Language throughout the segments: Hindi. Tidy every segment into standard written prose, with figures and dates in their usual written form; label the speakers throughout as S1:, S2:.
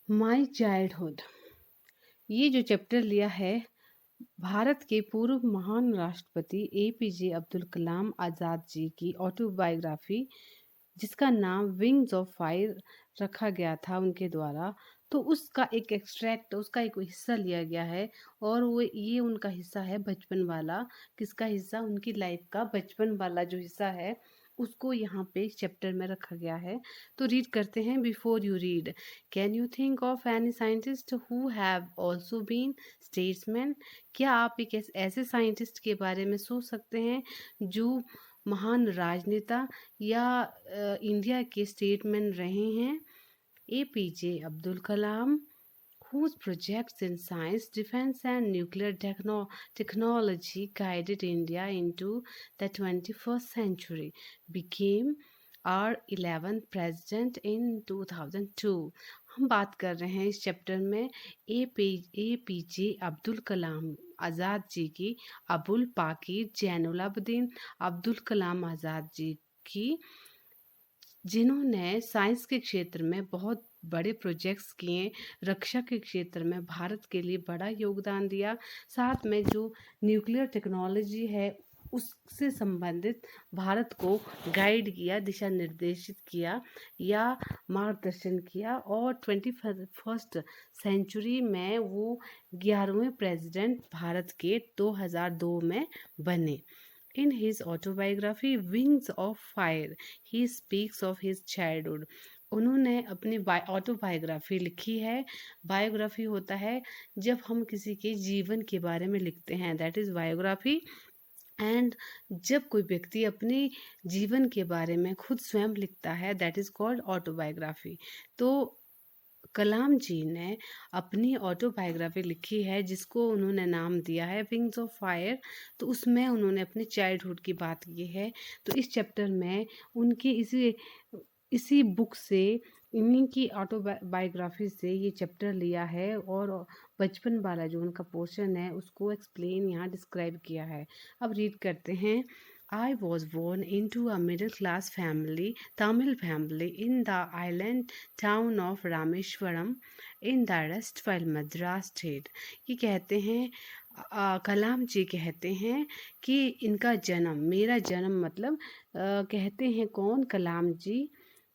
S1: माई चाइल्डहुड, ये जो चैप्टर लिया है भारत के पूर्व महान राष्ट्रपति एपीजे अब्दुल कलाम आज़ाद जी की ऑटोबायोग्राफी, जिसका नाम विंग्स ऑफ फायर रखा गया था उनके द्वारा। तो उसका एक एक्सट्रैक्ट, उसका एक हिस्सा लिया गया है और वो ये उनका हिस्सा है बचपन वाला। किसका हिस्सा? उनकी लाइफ का बचपन वाला जो हिस्सा है उसको यहाँ पे इस चैप्टर में रखा गया है। तो रीड करते हैं। Before you read, can you think of any scientist who have also been statesman? क्या आप एक ऐसे साइंटिस्ट के बारे में सोच सकते हैं जो महान राजनेता या इंडिया के स्टेटमैन रहे हैं? APJ Abdul Kalam, whose projects in science, defense, and nuclear technology guided India into the 21st century, became our 11th president in 2002। हम बात कर रहे हैं इस चैप्टर में एपीजे अब्दुल कलाम आज़ाद जी की, अबुल पाकीर जैनुलाब्दीन अब्दुल कलाम आज़ाद जी की, जिन्होंने साइंस के क्षेत्र में बहुत बड़े प्रोजेक्ट्स किए, रक्षा के क्षेत्र में भारत के लिए बड़ा योगदान दिया, साथ में जो न्यूक्लियर टेक्नोलॉजी है उससे संबंधित भारत को गाइड किया, दिशा निर्देशित किया या मार्गदर्शन किया, और 21st सेंचुरी में वो 11वें प्रेसिडेंट भारत के 2002 में बने। In his autobiography Wings of Fire, he speaks of his childhood। उन्होंने अपनी ऑटोबायोग्राफी लिखी है। बायोग्राफी होता है जब हम किसी के जीवन के बारे में लिखते हैं, दैट इज़ बायोग्राफी। एंड जब कोई व्यक्ति अपने जीवन के बारे में खुद स्वयं लिखता है, दैट इज़ कॉल्ड ऑटोबायोग्राफी। तो कलाम जी ने अपनी ऑटोबायोग्राफी लिखी है जिसको उन्होंने नाम दिया है विंग्स ऑफ फायर। तो उसमें उन्होंने अपने चाइल्डहुड की बात की है। तो इस चैप्टर में उनकी इसी बुक से, इन्हीं की ऑटोबायोग्राफी से ये चैप्टर लिया है और बचपन वाला जो उनका पोर्शन है उसको एक्सप्लेन यहाँ डिस्क्राइब किया है। अब रीड करते हैं। I was born into a middle class family, Tamil family, in the island town of Rameshwaram in the erstwhile Madras state। ये कहते हैं कलाम जी कहते हैं कि इनका जन्म, मेरा जन्म मतलब कहते हैं कौन? कलाम जी,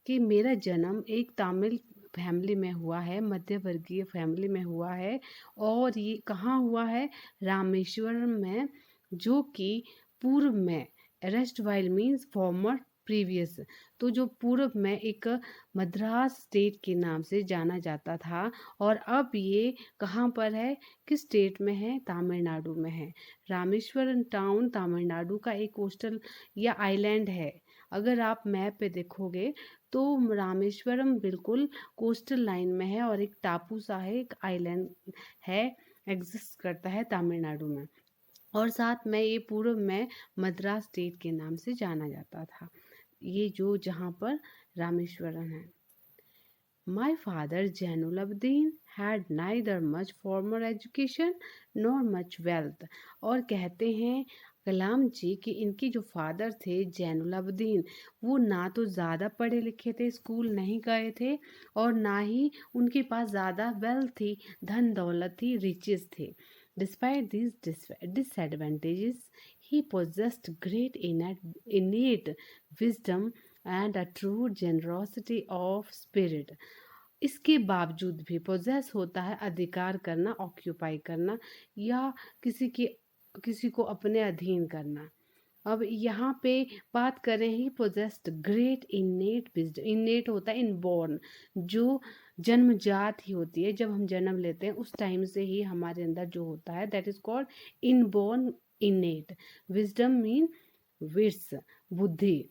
S1: कि मेरा जन्म एक तमिल फैमिली में हुआ है, मध्य वर्गीय फैमिली में हुआ है। और ये कहाँ हुआ है? रामेश्वरम में, जो कि पूर्व में, rest while means farmer, previous, तो जो पूर्व में एक मद्रास स्टेट के नाम से जाना जाता था, और अब ये कहाँ पर है? किस स्टेट में है? तमिलनाडु में है। रामेश्वरम टाउन तमिलनाडु का एक कोस्टल या आइलैंड है। अगर आप मैप पे देखोगे तो रामेश्वरम बिल्कुल कोस्टल लाइन में है और एक टापू सा है, एक आइलैंड है, एग्जिस्ट करता है तमिलनाडु में। और साथ में ये पूर्व में मद्रास स्टेट के नाम से जाना जाता था, ये जो जहाँ पर रामेश्वरम है। My father Jainulobbin had neither much formal education nor much wealth। और कहते हैं कलाम जी कि इनके जो फादर थे जैनुलाब्दीन, वो ना तो ज़्यादा पढ़े लिखे थे, स्कूल नहीं गए थे, और ना ही उनके पास ज़्यादा वेल्थ थी, धन दौलत थी, रिचेस थे। Despite these disadvantages, he possessed great innate wisdom and a true generosity of spirit। इसके बावजूद भी पोजेस होता है अधिकार करना, ऑक्यूपाई करना, या किसी को अपने अधीन करना। अब यहाँ पे बात करें he possessed great innate wisdom. Innate होता है इनबॉर्न, जो जन्मजात ही होती है, जब हम जन्म लेते हैं उस टाइम से ही हमारे अंदर जो होता है, that is called inborn innate. Wisdom mean विर्स, बुद्धि।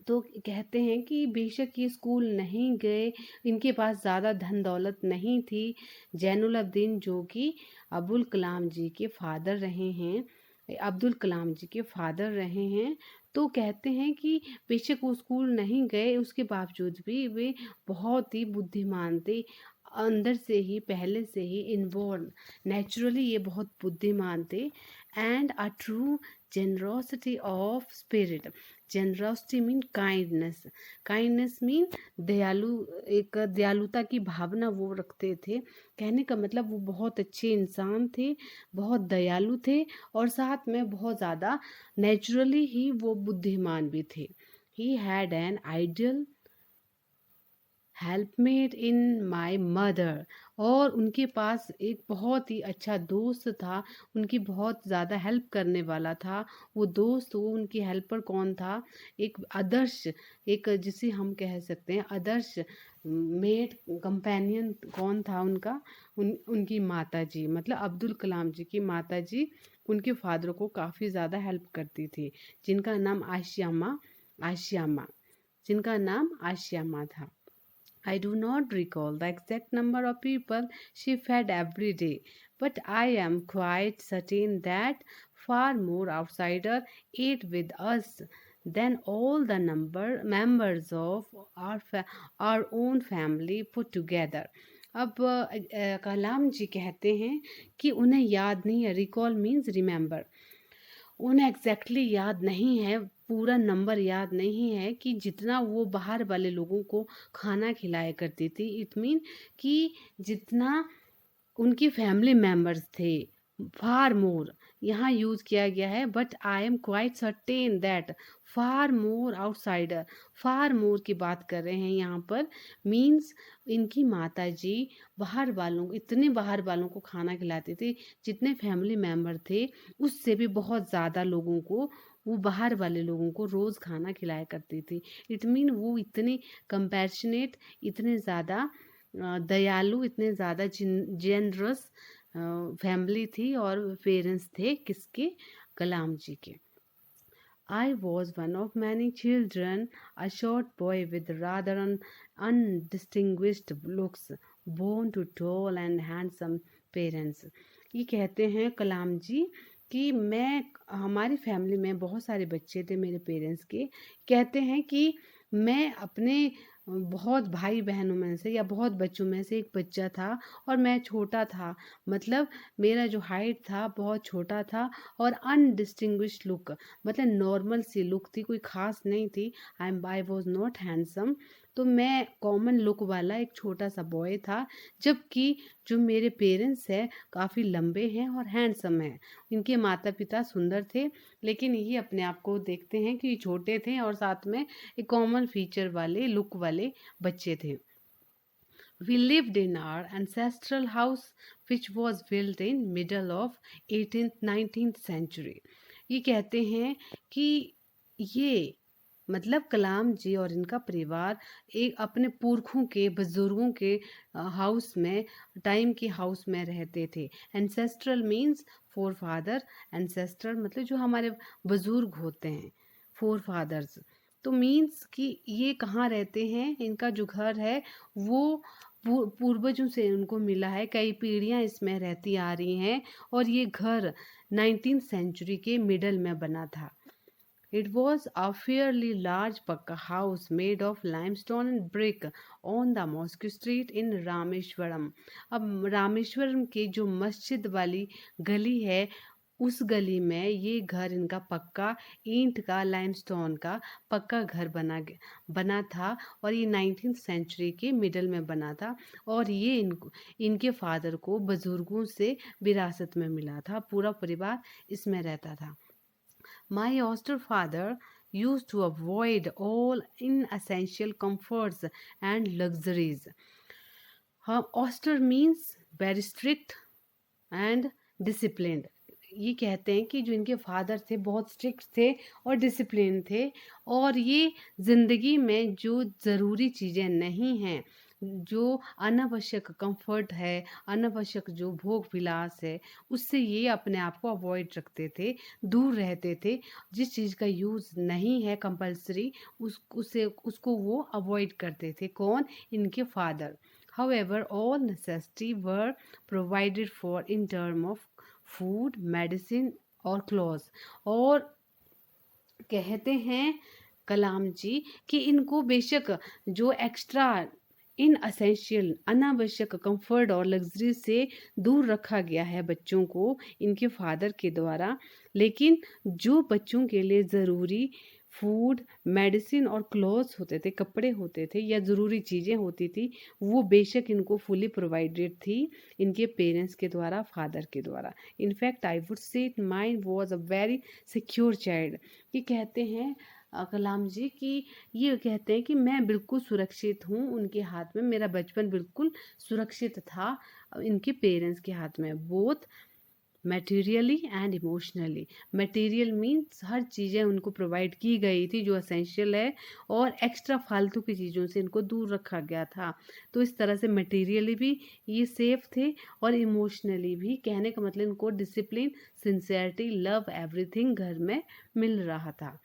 S1: तो कहते हैं कि बेशक ये स्कूल नहीं गए, इनके पास ज़्यादा धन दौलत नहीं थी। जैनुलाब्दीन जो कि अब्दुल कलाम जी के फादर रहे हैं, अब्दुल कलाम जी के फादर रहे हैं, तो कहते हैं कि बेशक वो स्कूल नहीं गए, उसके बावजूद भी वे बहुत ही बुद्धिमान थे, अंदर से ही, पहले से ही इनबॉर्न, नेचुरली ये बहुत बुद्धिमान थे। And a true generosity of spirit. generosity mean kindness, kindness mean दयालु, एक दयालुता की भावना वो रखते थे। कहने का मतलब वो बहुत अच्छे इंसान थे, बहुत दयालु थे और साथ में बहुत ज़्यादा नेचुरली ही वो बुद्धिमान भी थे। He had an ideal helpmate in my mother, और उनके पास एक बहुत ही अच्छा दोस्त था, उनकी बहुत ज़्यादा हेल्प करने वाला था वो दोस्त। वो उनकी हेल्पर कौन था? एक आदर्श, एक जिसे हम कह सकते हैं आदर्श मेट कंपेनियन कौन था उनका? उनकी माता जी, मतलब अब्दुल कलाम जी की माता जी उनके फादर को काफ़ी ज़्यादा हेल्प करती थी, जिनका नाम आशियामा जिनका नाम आशियामा था। I do not recall the exact number of people she fed every day, but I am quite certain that far more outsiders ate with us than all the members of our own family put together. अब कलाम जी कहते हैं कि उन्हें याद नहीं है, रिकॉल मीन्स रिमेंबर, उन्हें एग्जैक्टली याद नहीं है, पूरा नंबर याद नहीं है कि जितना वो बाहर वाले लोगों को खाना खिलाया करती थी। इट मीन कि जितना उनकी फैमिली मेंबर्स थे, फार मोर यहाँ यूज किया गया है, but I am quite certain that far more outsider, far more की बात कर रहे हैं यहाँ पर, मीन्स इनकी माता जी बाहर वालों, इतने बाहर वालों को खाना खिलाते थे, जितने फैमिली मेंबर थे उससे भी बहुत ज़्यादा लोगों को, वो बाहर वाले लोगों को रोज़ खाना खिलाया करती थी। इट मीन वो इतने कंपैशनेट, इतने ज़्यादा दयालु, इतने ज़्यादा जेनरस फैमिली थी और पेरेंट्स थे किसके? कलाम जी के। I was one of many children, a short boy with rather undistinguished looks, born to tall and handsome parents. ये कहते हैं कलाम जी कि मैं, हमारी फैमिली में बहुत सारे बच्चे थे मेरे पेरेंट्स के। कहते हैं कि मैं अपने बहुत भाई बहनों में से या बहुत बच्चों में से एक बच्चा था और मैं छोटा था, मतलब मेरा जो हाइट था बहुत छोटा था, और अनडिस्टिंग्विश्ड लुक, मतलब नॉर्मल सी लुक थी, कोई ख़ास नहीं थी। आई वॉज नॉट हैंडसम, तो मैं कॉमन लुक वाला एक छोटा सा बॉय था, जबकि जो मेरे पेरेंट्स हैं काफ़ी लंबे हैं और हैंडसम हैं। इनके माता पिता सुंदर थे, लेकिन ये अपने आप को देखते हैं कि छोटे थे और साथ में एक कॉमन फीचर वाले लुक वाले बच्चे थे। We lived in our ancestral house which was built in middle of 18th 19th century. ये कहते हैं कि ये, मतलब कलाम जी और इनका परिवार एक अपने पुरखों के, बुजुर्गों के हाउस में, टाइम के हाउस में रहते थे। Ancestral means four father, ancestor मतलब जो हमारे बुजुर्ग होते हैं, फोर फादर्स, तो मीन्स कि ये कहाँ रहते हैं, इनका जो घर है वो पूर्वजों से उनको मिला है, कई पीढ़ियां इसमें रहती आ रही हैं, और ये घर 19th सेंचुरी के मिडल में बना था। It was a fairly large Pakka house made of limestone and brick on the Mosque Street in Rameshwaram. अब रामेश्वरम की जो मस्जिद वाली गली है, उस गली में ये घर इनका पक्का ईंट का, लाइमस्टोन का पक्का घर बना था, और ये 19th सेंचुरी के मिडल में बना था, और ये इनके फादर को बुजुर्गों से विरासत में मिला था। पूरा परिवार इसमें रहता था। My austere father used to avoid all inessential comforts and luxuries. Austere means very strict and disciplined. ये कहते हैं कि जो इनके फादर थे बहुत स्ट्रिक्ट थे और डिसिप्लिन थे, और ये ज़िंदगी में जो ज़रूरी चीज़ें नहीं हैं, जो अनावश्यक कंफर्ट है, अनावश्यक जो भोग विलास है, उससे ये अपने आप को अवॉइड रखते थे, दूर रहते थे। जिस चीज़ का यूज़ नहीं है कंपल्सरी, उसको वो अवॉइड करते थे। कौन? इनके father. However, all necessity were provided for in term of food, medicine और clothes। और कहते हैं कलाम जी कि इनको बेशक जो एक्स्ट्रा इन असेंशियल अनावश्यक कंफर्ट और लग्जरी से दूर रखा गया है बच्चों को इनके फादर के द्वारा। लेकिन जो बच्चों के लिए ज़रूरी फूड, मेडिसिन और क्लॉथ्स होते थे, कपड़े होते थे या ज़रूरी चीज़ें होती थी, वो बेशक इनको फुली प्रोवाइडेड थी इनके पेरेंट्स के द्वारा, फादर के द्वारा। In fact I would say mind was a very secure child. ये कहते हैं कलाम जी कि ये कहते हैं कि मैं बिल्कुल सुरक्षित हूँ उनके हाथ में, मेरा बचपन बिल्कुल सुरक्षित था इनके पेरेंट्स के हाथ में, both materially and emotionally. Material means हर चीज़ें उनको प्रोवाइड की गई थी जो असेंशियल है, और एक्स्ट्रा फालतू की चीज़ों से इनको दूर रखा गया था। तो इस तरह से मटेरियली भी ये सेफ थे और इमोशनली भी, कहने का मतलब इनको डिसिप्लिन, सिंसियरिटी, लव, एवरीथिंग घर में मिल रहा था।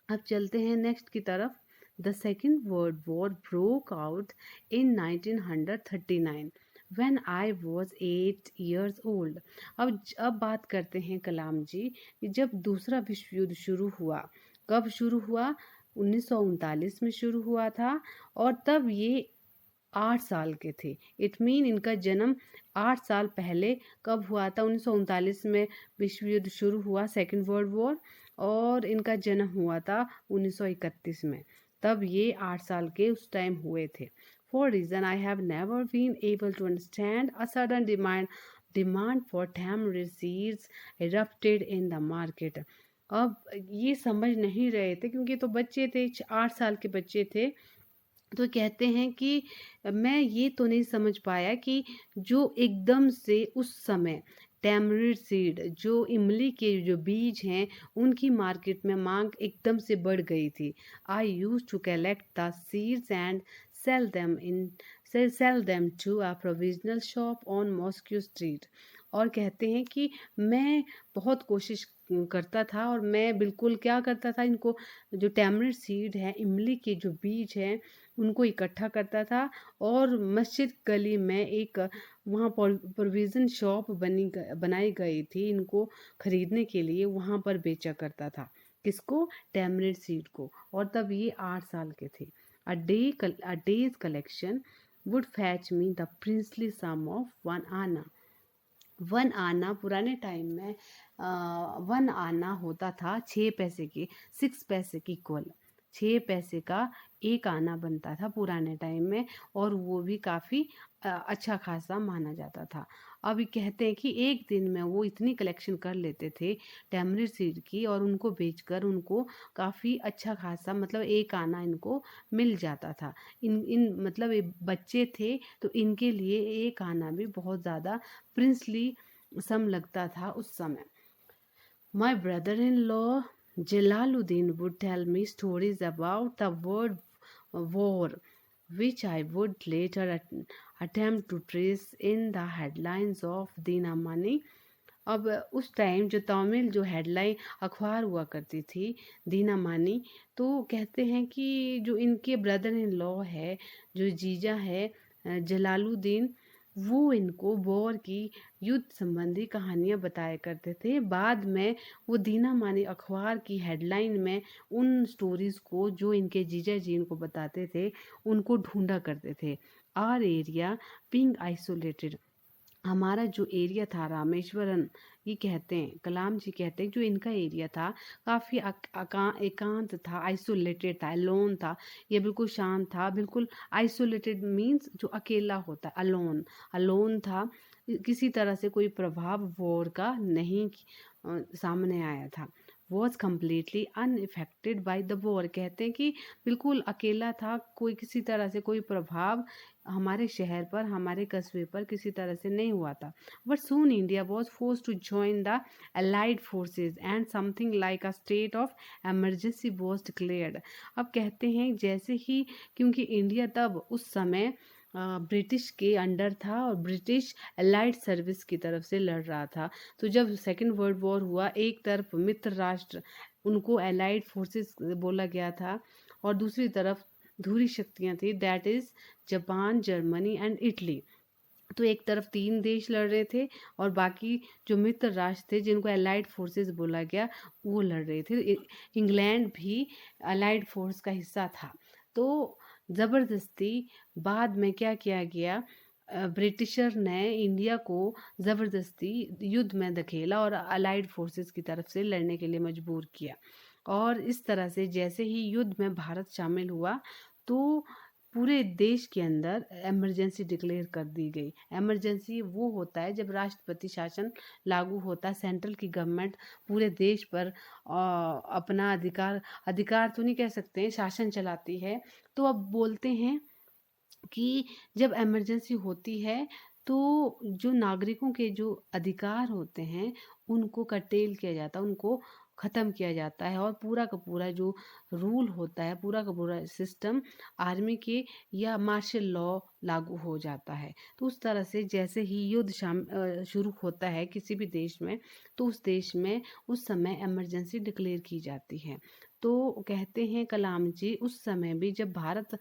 S1: अब चलते हैं नेक्स्ट की तरफ। The second world war broke out in 1939 when I was 8 years old। अब बात करते हैं कलाम जी कि जब दूसरा विश्व युद्ध शुरू हुआ, कब शुरू हुआ? 1939 में शुरू हुआ था, और तब ये 8 साल के थे। इट मीन इनका जन्म 8 साल पहले कब हुआ था? 1939 में विश्व युद्ध शुरू हुआ, सेकेंड वर्ल्ड वॉर, और इनका जन्म हुआ था 1931 में। तब ये 8 साल के उस टाइम हुए थे। For reason I have never been able to understand a sudden demand for tamarind seeds erupted in the market। अब ये समझ नहीं रहे थे क्योंकि तो बच्चे थे, 8 साल के बच्चे थे। तो कहते हैं कि मैं ये तो नहीं समझ पाया कि जो एकदम से उस समय टैमरिंड सीड, जो इमली के जो बीज हैं, उनकी मार्केट में मांग एकदम से बढ़ गई थी। I used to collect the seeds and sell them in sell them to a provisional shop on Mosque street. और कहते हैं कि मैं बहुत कोशिश करता था, और मैं बिल्कुल क्या करता था, इनको जो टैमरिंड सीड है, इमली के जो बीज हैं, उनको इकट्ठा करता था, और मस्जिद गली में एक वहाँ पर प्रोविज़न शॉप बनाई गई थी इनको खरीदने के लिए, वहाँ पर बेचा करता था। किसको? टैमरिंड सीड को। और तब ये 8 साल के थे। A day's collection would fetch me the princely sum of 1 anna. 1 आना पुराने टाइम में 1 आना होता था 6 पैसे की, 6 पैसे की इक्वल। 6 पैसे का 1 आना बनता था पुराने टाइम में, और वो भी काफ़ी अच्छा खासा माना जाता था। अब ये कहते हैं कि एक दिन में वो इतनी कलेक्शन कर लेते थे टैमरिंड सीड की, और उनको बेचकर उनको काफ़ी अच्छा खासा, मतलब 1 आना इनको मिल जाता था। इन इन मतलब ये बच्चे थे, तो इनके लिए 1 आना भी बहुत ज़्यादा प्रिंसली सम लगता था उस समय। My brother-in-law Jalaluddin would tell me stories about the word war, which I would later attempt to trace in the headlines of Dinamani। अब उस टाइम जो तमिल जो हेडलाइन अखबार हुआ करती थी, दीनामानी, तो कहते हैं कि जो इनके ब्रदर इन लॉ है, जो जीजा है जलालुद्दीन, वो इनको वॉर की, युद्ध संबंधी कहानियाँ बताया करते थे। बाद में वो दीनामानी अखबार की हेडलाइन में उन स्टोरीज़ को जो इनके जीजा जी इनको बताते थे, उनको ढूंढा करते थे। आर एरिया बीइंग आइसोलेटेड, हमारा जो एरिया था रामेश्वरम, ये कहते हैं कलाम जी कहते हैं जो इनका एरिया था काफ़ी एकांत था, आइसोलेटेड था, अलोन था। ये बिल्कुल शांत था, बिल्कुल आइसोलेटेड मीन्स जो अकेला होता है, अलोन, अलोन था। किसी तरह से कोई प्रभाव वॉर का नहीं सामने आया था। Was completely unaffected by the war, कहते हैं कि बिल्कुल अकेला था, कोई किसी तरह से कोई प्रभाव हमारे शहर पर, हमारे कस्बे पर किसी तरह से नहीं हुआ था। But soon India was force to join the allied forces and something like a state of emergency was declared. अब कहते हैं जैसे ही, क्योंकि इंडिया तब उस समय ब्रिटिश के अंडर था, और ब्रिटिश अलाइड सर्विस की तरफ से लड़ रहा था। तो जब सेकेंड वर्ल्ड वॉर हुआ, एक तरफ मित्र राष्ट्र, उनको अलाइड फोर्सेस बोला गया था, और दूसरी तरफ धुरी शक्तियाँ थी, that is Japan, Germany and Italy. तो एक तरफ 3 देश लड़ रहे थे, और बाकी जो मित्र राष्ट्र थे जिनको अलाइड फोर्सेस बोला गया, वो लड़ रहे थे। इंग्लैंड भी अलाइड फोर्स का हिस्सा था। तो ज़बरदस्ती बाद में क्या किया गया, ब्रिटिशर ने इंडिया को ज़बरदस्ती युद्ध में धकेला और अलाइड फोर्सेस की तरफ से लड़ने के लिए मजबूर किया। और इस तरह से जैसे ही युद्ध में भारत शामिल हुआ तो पूरे देश के अंदर इमरजेंसी डिक्लेयर कर दी गई। इमरजेंसी वो होता है जब राष्ट्रपति शासन लागू होता है, सेंट्रल की गवर्नमेंट पूरे देश पर अपना अधिकार तो नहीं कह सकते हैं, शासन चलाती है। तो अब बोलते हैं कि जब इमरजेंसी होती है तो जो नागरिकों के जो अधिकार होते हैं उनको कर्टेल किया जाता है, उनको ख़त्म किया जाता है और पूरा का पूरा जो रूल होता है, पूरा का पूरा सिस्टम आर्मी के या मार्शल लॉ लागू हो जाता है। तो उस तरह से जैसे ही युद्ध शुरू होता है किसी भी देश में, तो उस देश में उस समय इमरजेंसी डिक्लेयर की जाती है। तो कहते हैं कलाम जी उस समय भी जब भारत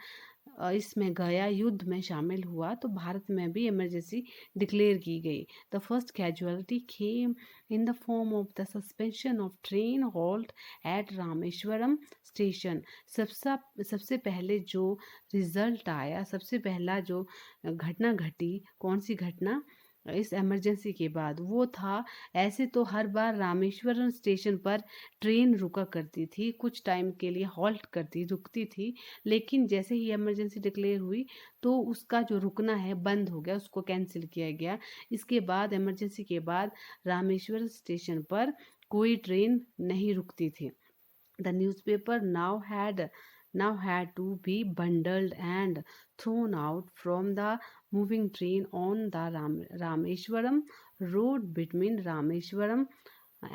S1: इसमें गया, युद्ध में शामिल हुआ, तो भारत में भी इमरजेंसी डिक्लेयर की गई। The first casualty came in the form of the suspension of train halt at Rameswaram station. सबसे पहले जो रिजल्ट आया, सबसे पहला जो घटना घटी, कौन सी घटना इस इमरजेंसी के बाद, वो था, ऐसे तो हर बार रामेश्वरम स्टेशन पर ट्रेन रुका करती थी, कुछ टाइम के लिए हॉल्ट करती रुकती थी, लेकिन जैसे ही इमरजेंसी डिक्लेयर हुई तो उसका जो रुकना है बंद हो गया, उसको कैंसिल किया गया। इसके बाद इमरजेंसी के बाद रामेश्वर स्टेशन पर कोई ट्रेन नहीं रुकती थी। The newspaper now had to be bundled and thrown out from the moving train on the Rameshwaram road between Rameshwaram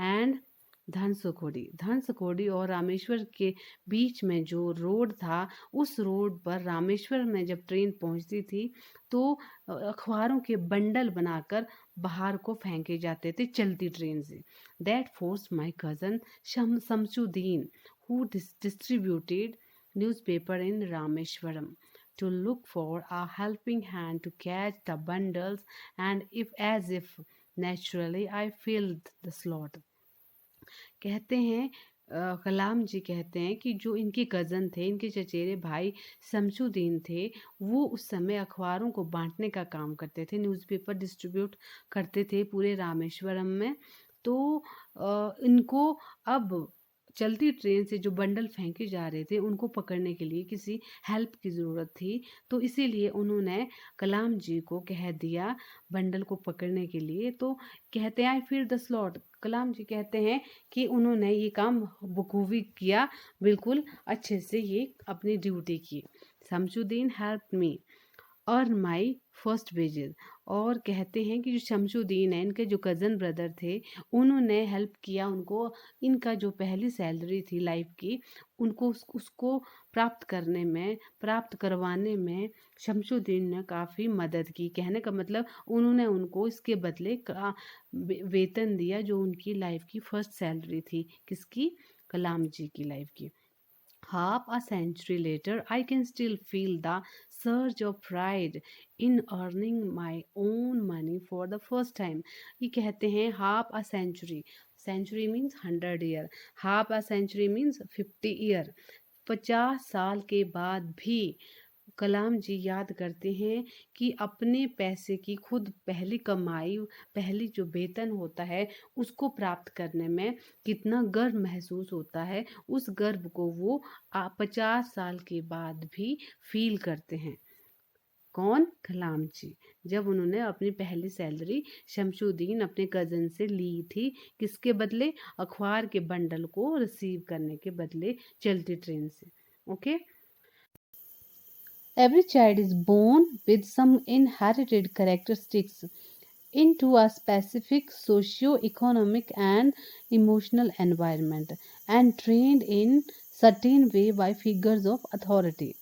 S1: and धनसकोडी और रामेश्वर के बीच में जो रोड था, उस रोड पर रामेश्वर में जब ट्रेन पहुंचती थी तो अखबारों के बंडल बनाकर बाहर को फेंके जाते थे चलती ट्रेन से। That force my cousin Shamsuddin who distributed newspaper in Rameshwaram to look for a helping hand to catch the bundles, and if naturally I filled the slot. कहते हैं कलाम जी कहते हैं कि जो इनके कज़न थे, इनके चचेरे भाई शमसुद्दीन थे, वो उस समय अखबारों को बांटने का काम करते थे, न्यूज़पेपर डिस्ट्रीब्यूट करते थे पूरे रामेश्वरम में। तो इनको अब चलती ट्रेन से जो बंडल फेंके जा रहे थे उनको पकड़ने के लिए किसी हेल्प की ज़रूरत थी, तो इसीलिए उन्होंने कलाम जी को कह दिया बंडल को पकड़ने के लिए। तो कहते हैं आई फिर द स्लॉट, कलाम जी कहते हैं कि उन्होंने ये काम बखूबी किया, बिल्कुल अच्छे से ये अपनी ड्यूटी की। Shamsuddin help me earn my first wages, और कहते हैं कि जो शमसुद्दीन है, इनके जो कज़न ब्रदर थे, उन्होंने हेल्प किया उनको, इनका जो पहली सैलरी थी लाइफ की, उनको उसको प्राप्त करवाने में शमसुद्दीन ने काफ़ी मदद की। कहने का मतलब उन्होंने उनको इसके बदले वेतन दिया जो उनकी लाइफ की फर्स्ट सैलरी थी, किसकी, कलाम जी की लाइफ की। Half a century later, I can still feel the surge of pride in earning my own money for the first time. ये कहते हैं half a century, century means 100 year, half a century means 50 year, 50 साल के बाद भी कलाम जी याद करते हैं कि अपने पैसे की खुद पहली कमाई, पहली जो वेतन होता है उसको प्राप्त करने में कितना गर्व महसूस होता है, उस गर्व को वो 50 साल के बाद भी फील करते हैं। कौन, कलाम जी, जब उन्होंने अपनी पहली सैलरी शमसुद्दीन अपने कज़न से ली थी, किसके बदले, अखबार के बंडल को रिसीव करने के बदले चलती ट्रेन से। Okay. Every child is born with some inherited characteristics into a specific socio-economic and emotional environment and trained in certain way by figures of authority.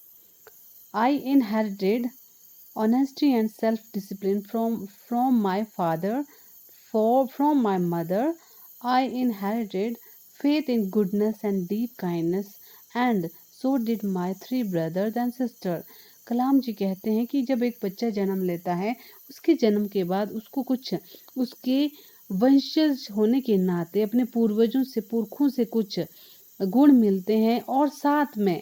S1: I inherited honesty and self-discipline from my father. From my mother, I inherited faith in goodness and deep kindness, and so did my 3 brothers and sisters. कलाम जी कहते हैं कि जब एक बच्चा जन्म लेता है, उसके जन्म के बाद उसको कुछ उसके वंशज होने के नाते अपने पूर्वजों से, पुरखों से कुछ गुण मिलते हैं, और साथ में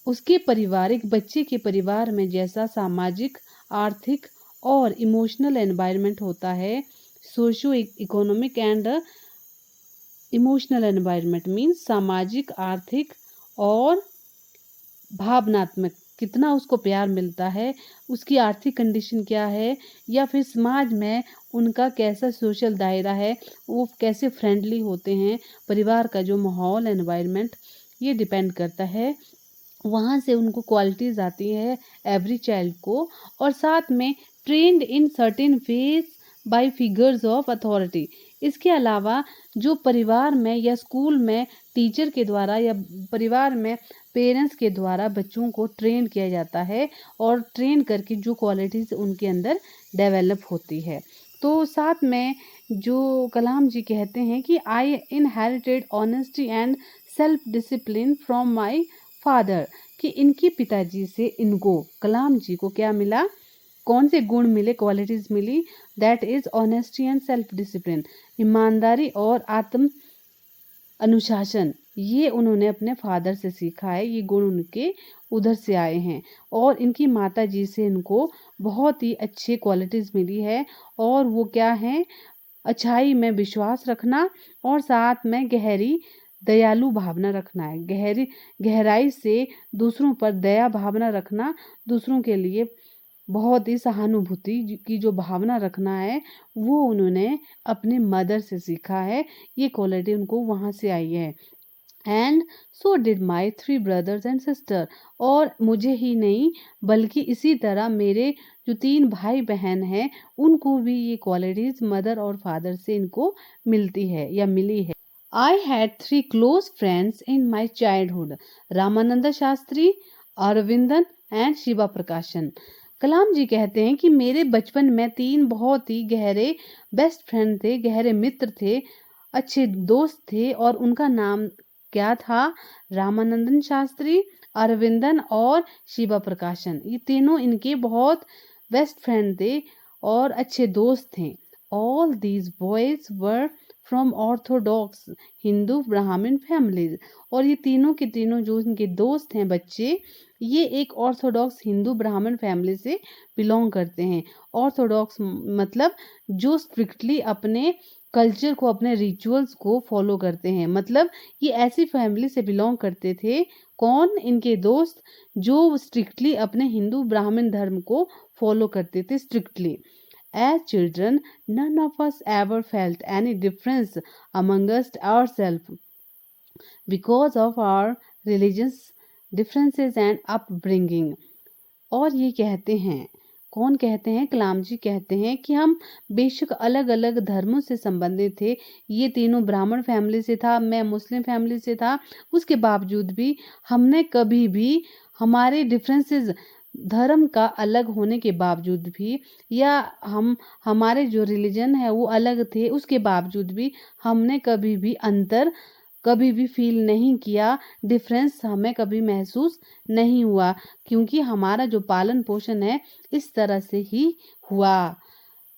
S1: उसके पारिवारिक बच्चे के परिवार में जैसा सामाजिक, आर्थिक और इमोशनल एनवायरनमेंट होता है, socio economic and emotional environment means सामाजिक, आर्थिक और भावनात्मक, कितना उसको प्यार मिलता है, उसकी आर्थिक कंडीशन क्या है, या फिर समाज में उनका कैसा सोशल दायरा है, वो कैसे फ्रेंडली होते हैं, परिवार का जो माहौल एनवायरनमेंट, ये डिपेंड करता है। वहाँ से उनको क्वालिटीज़ आती है एवरी चाइल्ड को, और साथ में trend in certain veg bye figures of authority. इसके अलावा जो परिवार में या स्कूल में टीचर के द्वारा या परिवार में पेरेंट्स के द्वारा बच्चों को ट्रेन किया जाता है, और ट्रेन करके जो क्वालिटीज़ उनके अंदर डेवलप होती है। तो साथ में जो कलाम जी कहते हैं कि आई inherited honesty and self discipline from my father, कि इनके पिताजी से इनको कलाम जी को क्या मिला, कौन से गुण मिले, क्वालिटीज मिली, that is honesty and self discipline, ईमानदारी और आत्म अनुशासन। ये उन्होंने अपने फादर से सीखा है, ये गुण उनके उधर से आए हैं। और इनकी माता जी से इनको बहुत ही अच्छी क्वालिटीज मिली है, और वो क्या है, अच्छाई में विश्वास रखना और साथ में गहरी दयालु भावना रखना है, गहराई से दूसरों पर दया भावना रखना, दूसरों के लिए बहुत ही सहानुभूति की जो भावना रखना है, वो उन्होंने अपने मदर से सीखा है। ये क्वालिटी उनको वहाँ से आई है। And so did my 3 brothers and sister, और मुझे ही नहीं बल्कि इसी तरह मेरे जो 3 भाई बहन हैं, उनको भी ये क्वालिटीज़ मदर और फादर से इनको मिलती है या मिली है। I had 3 close friends in my childhood, Ramanand Shastri, Aravindan and Shiva प्रकाशन। कलाम जी कहते हैं कि मेरे बचपन में 3 बहुत ही गहरे बेस्ट फ्रेंड थे, गहरे मित्र थे, अच्छे दोस्त थे, और उनका नाम क्या था, रामानंदन शास्त्री, अरविंदन और शिवा प्रकाशन। ये तीनों इनके बहुत बेस्ट फ्रेंड थे और अच्छे दोस्त थे। All these boys were from Orthodox Hindu ब्राह्मण फैमिलीज, और ये तीनों के तीनों जो इनके दोस्त हैं बच्चे, ये एक ऑर्थोडॉक्स हिंदू ब्राह्मण फैमिली से बिलोंग करते हैं। ऑर्थोडॉक्स मतलब जो स्ट्रिक्टली अपने कल्चर को, अपने रिचुअल्स को फॉलो करते हैं, मतलब ये ऐसी फैमिली से बिलोंग करते थे। कौन, इनके दोस्त, जो स्ट्रिक्टली अपने हिंदू ब्राह्मण धर्म को फॉलो करते थे strictly. As children, none of us ever felt any difference amongst ourselves because of our religious differences and upbringing. और ये कहते हैं, कौन कहते हैं, कलाम जी कहते हैं कि हम बेशक अलग अलग धर्मों से संबंधित थे। ये तीनों ब्राह्मण फैमिली से था, मैं मुस्लिम फैमिली से था, उसके बावजूद भी हमने कभी भी हमारे डिफरेंसेस, धर्म का अलग होने के बावजूद भी, या हमारे जो रिलीजन है वो अलग थे, उसके बावजूद भी हमने कभी भी अंतर कभी भी फील नहीं किया, डिफरेंस हमें कभी महसूस नहीं हुआ, क्योंकि हमारा जो पालन पोषण है इस तरह से ही हुआ।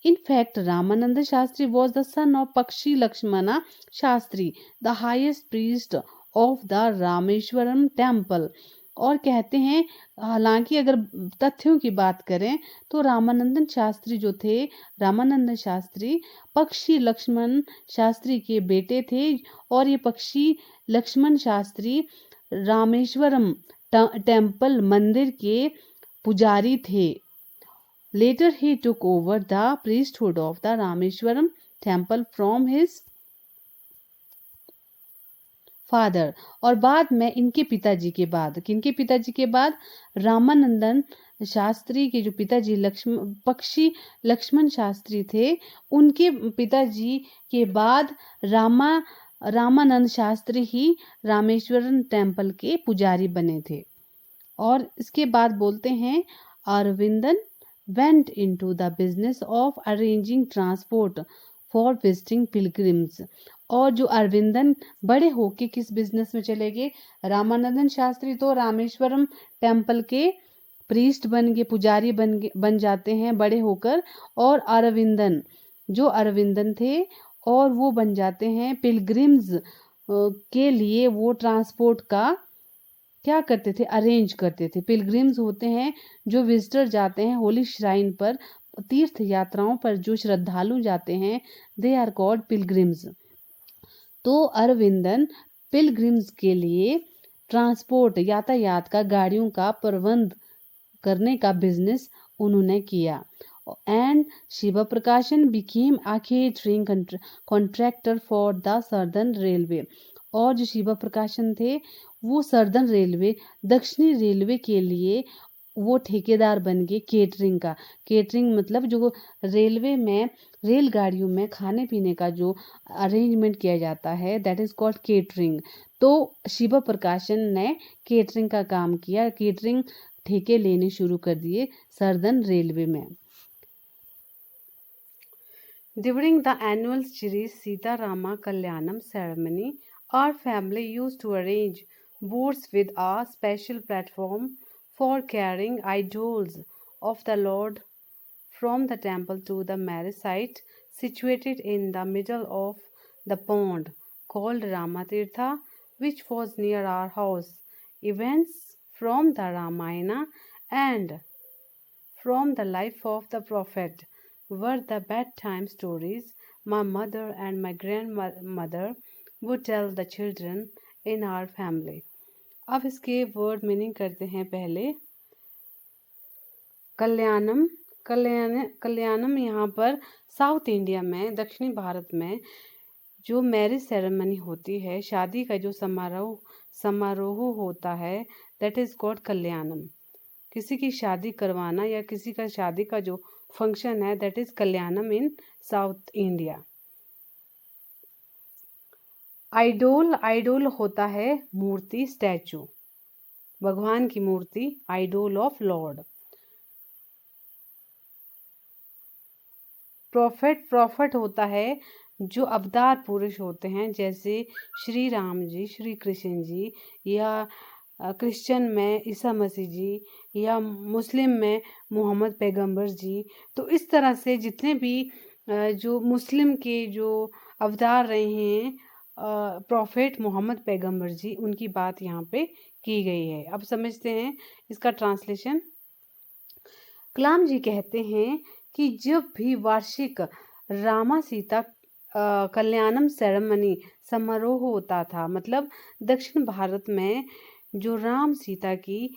S1: In fact, Ramananda Shastri was the son of Pakshi Lakshmana Shastri, the highest priest of the Rameshwaram temple. और कहते हैं, हालांकि अगर तथ्यों की बात करें तो रामानंदन शास्त्री जो थे, रामानंद शास्त्री पक्षी लक्ष्मण शास्त्री के बेटे थे, और ये पक्षी लक्ष्मण शास्त्री रामेश्वरम टेम्पल मंदिर के पुजारी थे। Later he took over the priesthood of the Rameshwaram temple from his father. और बाद में इनके पिताजी के बाद, किनके पिताजी के बाद, रामानंदन शास्त्री के जो पिताजी पक्षी लक्ष्मण शास्त्री थे, उनके पिताजी के बाद रामानंद शास्त्री ही रामेश्वरम टेम्पल के पुजारी बने थे। और इसके बाद बोलते हैं, Aravindan went into the business of arranging transport for visiting pilgrims. और जो अरविंदन बड़े होके किस बिजनेस में चले गए, रामानंदन शास्त्री तो रामेश्वरम टेम्पल के प्रीस्ट बन गए, पुजारी बन जाते हैं बड़े होकर, और अरविंदन थे और वो बन जाते हैं पिलग्रिम्स के लिए, वो ट्रांसपोर्ट का क्या करते थे, अरेंज करते थे। पिलग्रिम्स होते हैं जो विजिटर जाते हैं होली श्राइन पर, तीर्थ यात्राओं पर जो श्रद्धालु जाते हैं, दे आर कॉल्ड पिलग्रिम्स। तो अरविंदन पिलग्रिम्स के लिए ट्रांसपोर्ट, यातायात का, गाड़ियों का प्रबंध करने का बिजनेस उन्होंने किया। एंड शिव प्रकाशन became a catering contractor for the southern railway. और जो शिव प्रकाशन थे वो सर्दर्न रेलवे, दक्षिणी रेलवे के लिए वो ठेकेदार बन गए केटरिंग का। केटरिंग मतलब जो रेलवे में, रेलगाड़ियों में खाने पीने का जो अरेंजमेंट किया जाता है, दैट इज कॉल्ड केटरिंग। तो शिव प्रकाशन ने केटरिंग का काम किया, केटरिंग ठेके लेने शुरू कर दिए सर्दर्न रेलवे में। During the annual Shri Sita Rama Kalyanam ceremony, our family used to arrange boats with a special platform for carrying idols of the Lord from the temple to the marriage site situated in the middle of the pond called Ramatirtha, which was near our house. Events from the Ramayana and from the life of the prophet were the bedtime stories my mother and my grandmother would tell the children in our family. अब इसके वर्ड मीनिंग करते हैं। पहले कल्याणम, कल्याणम यहाँ पर साउथ इंडिया में, दक्षिणी भारत में जो मैरिज सेरेमनी होती है, शादी का जो समारोह होता है, दैट इज कॉल्ड कल्याणम। किसी की शादी करवाना या किसी का शादी का जो फंक्शन है, that is Kalyanam in South India. Idol, idol होता है मूर्ति, स्टैचू, भगवान की मूर्ति, idol of lord. Profit, profit होता है जो अवतार पुरुष होते हैं, जैसे श्री राम जी, श्री कृष्ण जी, या क्रिश्चियन में ईसा मसीह जी, या मुस्लिम में मोहम्मद पैगंबर जी। तो इस तरह से जितने भी जो मुस्लिम के जो अवतार रहे हैं, प्रॉफिट मोहम्मद पैगंबर जी, उनकी बात यहाँ पे की गई है। अब समझते हैं इसका ट्रांसलेशन। कलाम जी कहते हैं कि जब भी वार्षिक रामा सीता कल्याणम सेरेमनी समारोह होता था, मतलब दक्षिण भारत में जो राम सीता की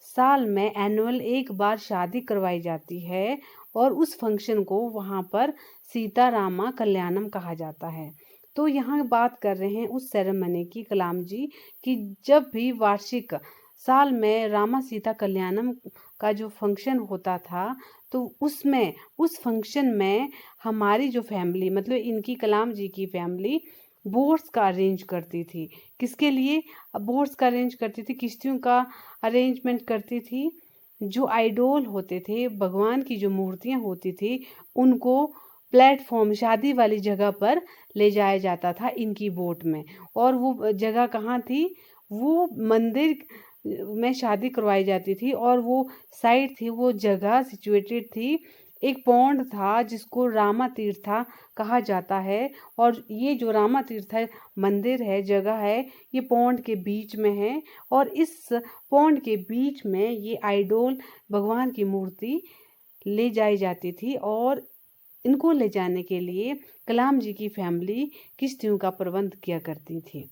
S1: साल में एनुअल एक बार शादी करवाई जाती है, और उस फंक्शन को वहाँ पर सीता रामा कल्याणम कहा जाता है। तो यहाँ बात कर रहे हैं उस सेरेमनी की कलाम जी, कि जब भी वार्षिक साल में रामा सीता कल्याणम का जो फंक्शन होता था, तो उसमें, उस फंक्शन में हमारी जो फैमिली, मतलब इनकी कलाम जी की फैमिली बोट्स का अरेंज करती थी। किसके लिए बोट्स का अरेंज करती थी? किश्तियों का अरेंजमेंट करती थी। जो आइडोल होते थे, भगवान की जो मूर्तियाँ होती थी, उनको प्लेटफॉर्म, शादी वाली जगह पर ले जाया जाता था इनकी बोट में। और वो जगह कहाँ थी? वो मंदिर में शादी करवाई जाती थी, और वो साइड थी, वो जगह सिचुएटेड थी, एक पौंड था जिसको रामा तीर्था कहा जाता है। और ये जो रामा तीर्था मंदिर है, जगह है, ये पौंड के बीच में है। और इस पौंड के बीच में ये आइडोल, भगवान की मूर्ति ले जाई जाती थी, और इनको ले जाने के लिए कलाम जी की फैमिली किश्तियों का प्रबंध किया करती थी।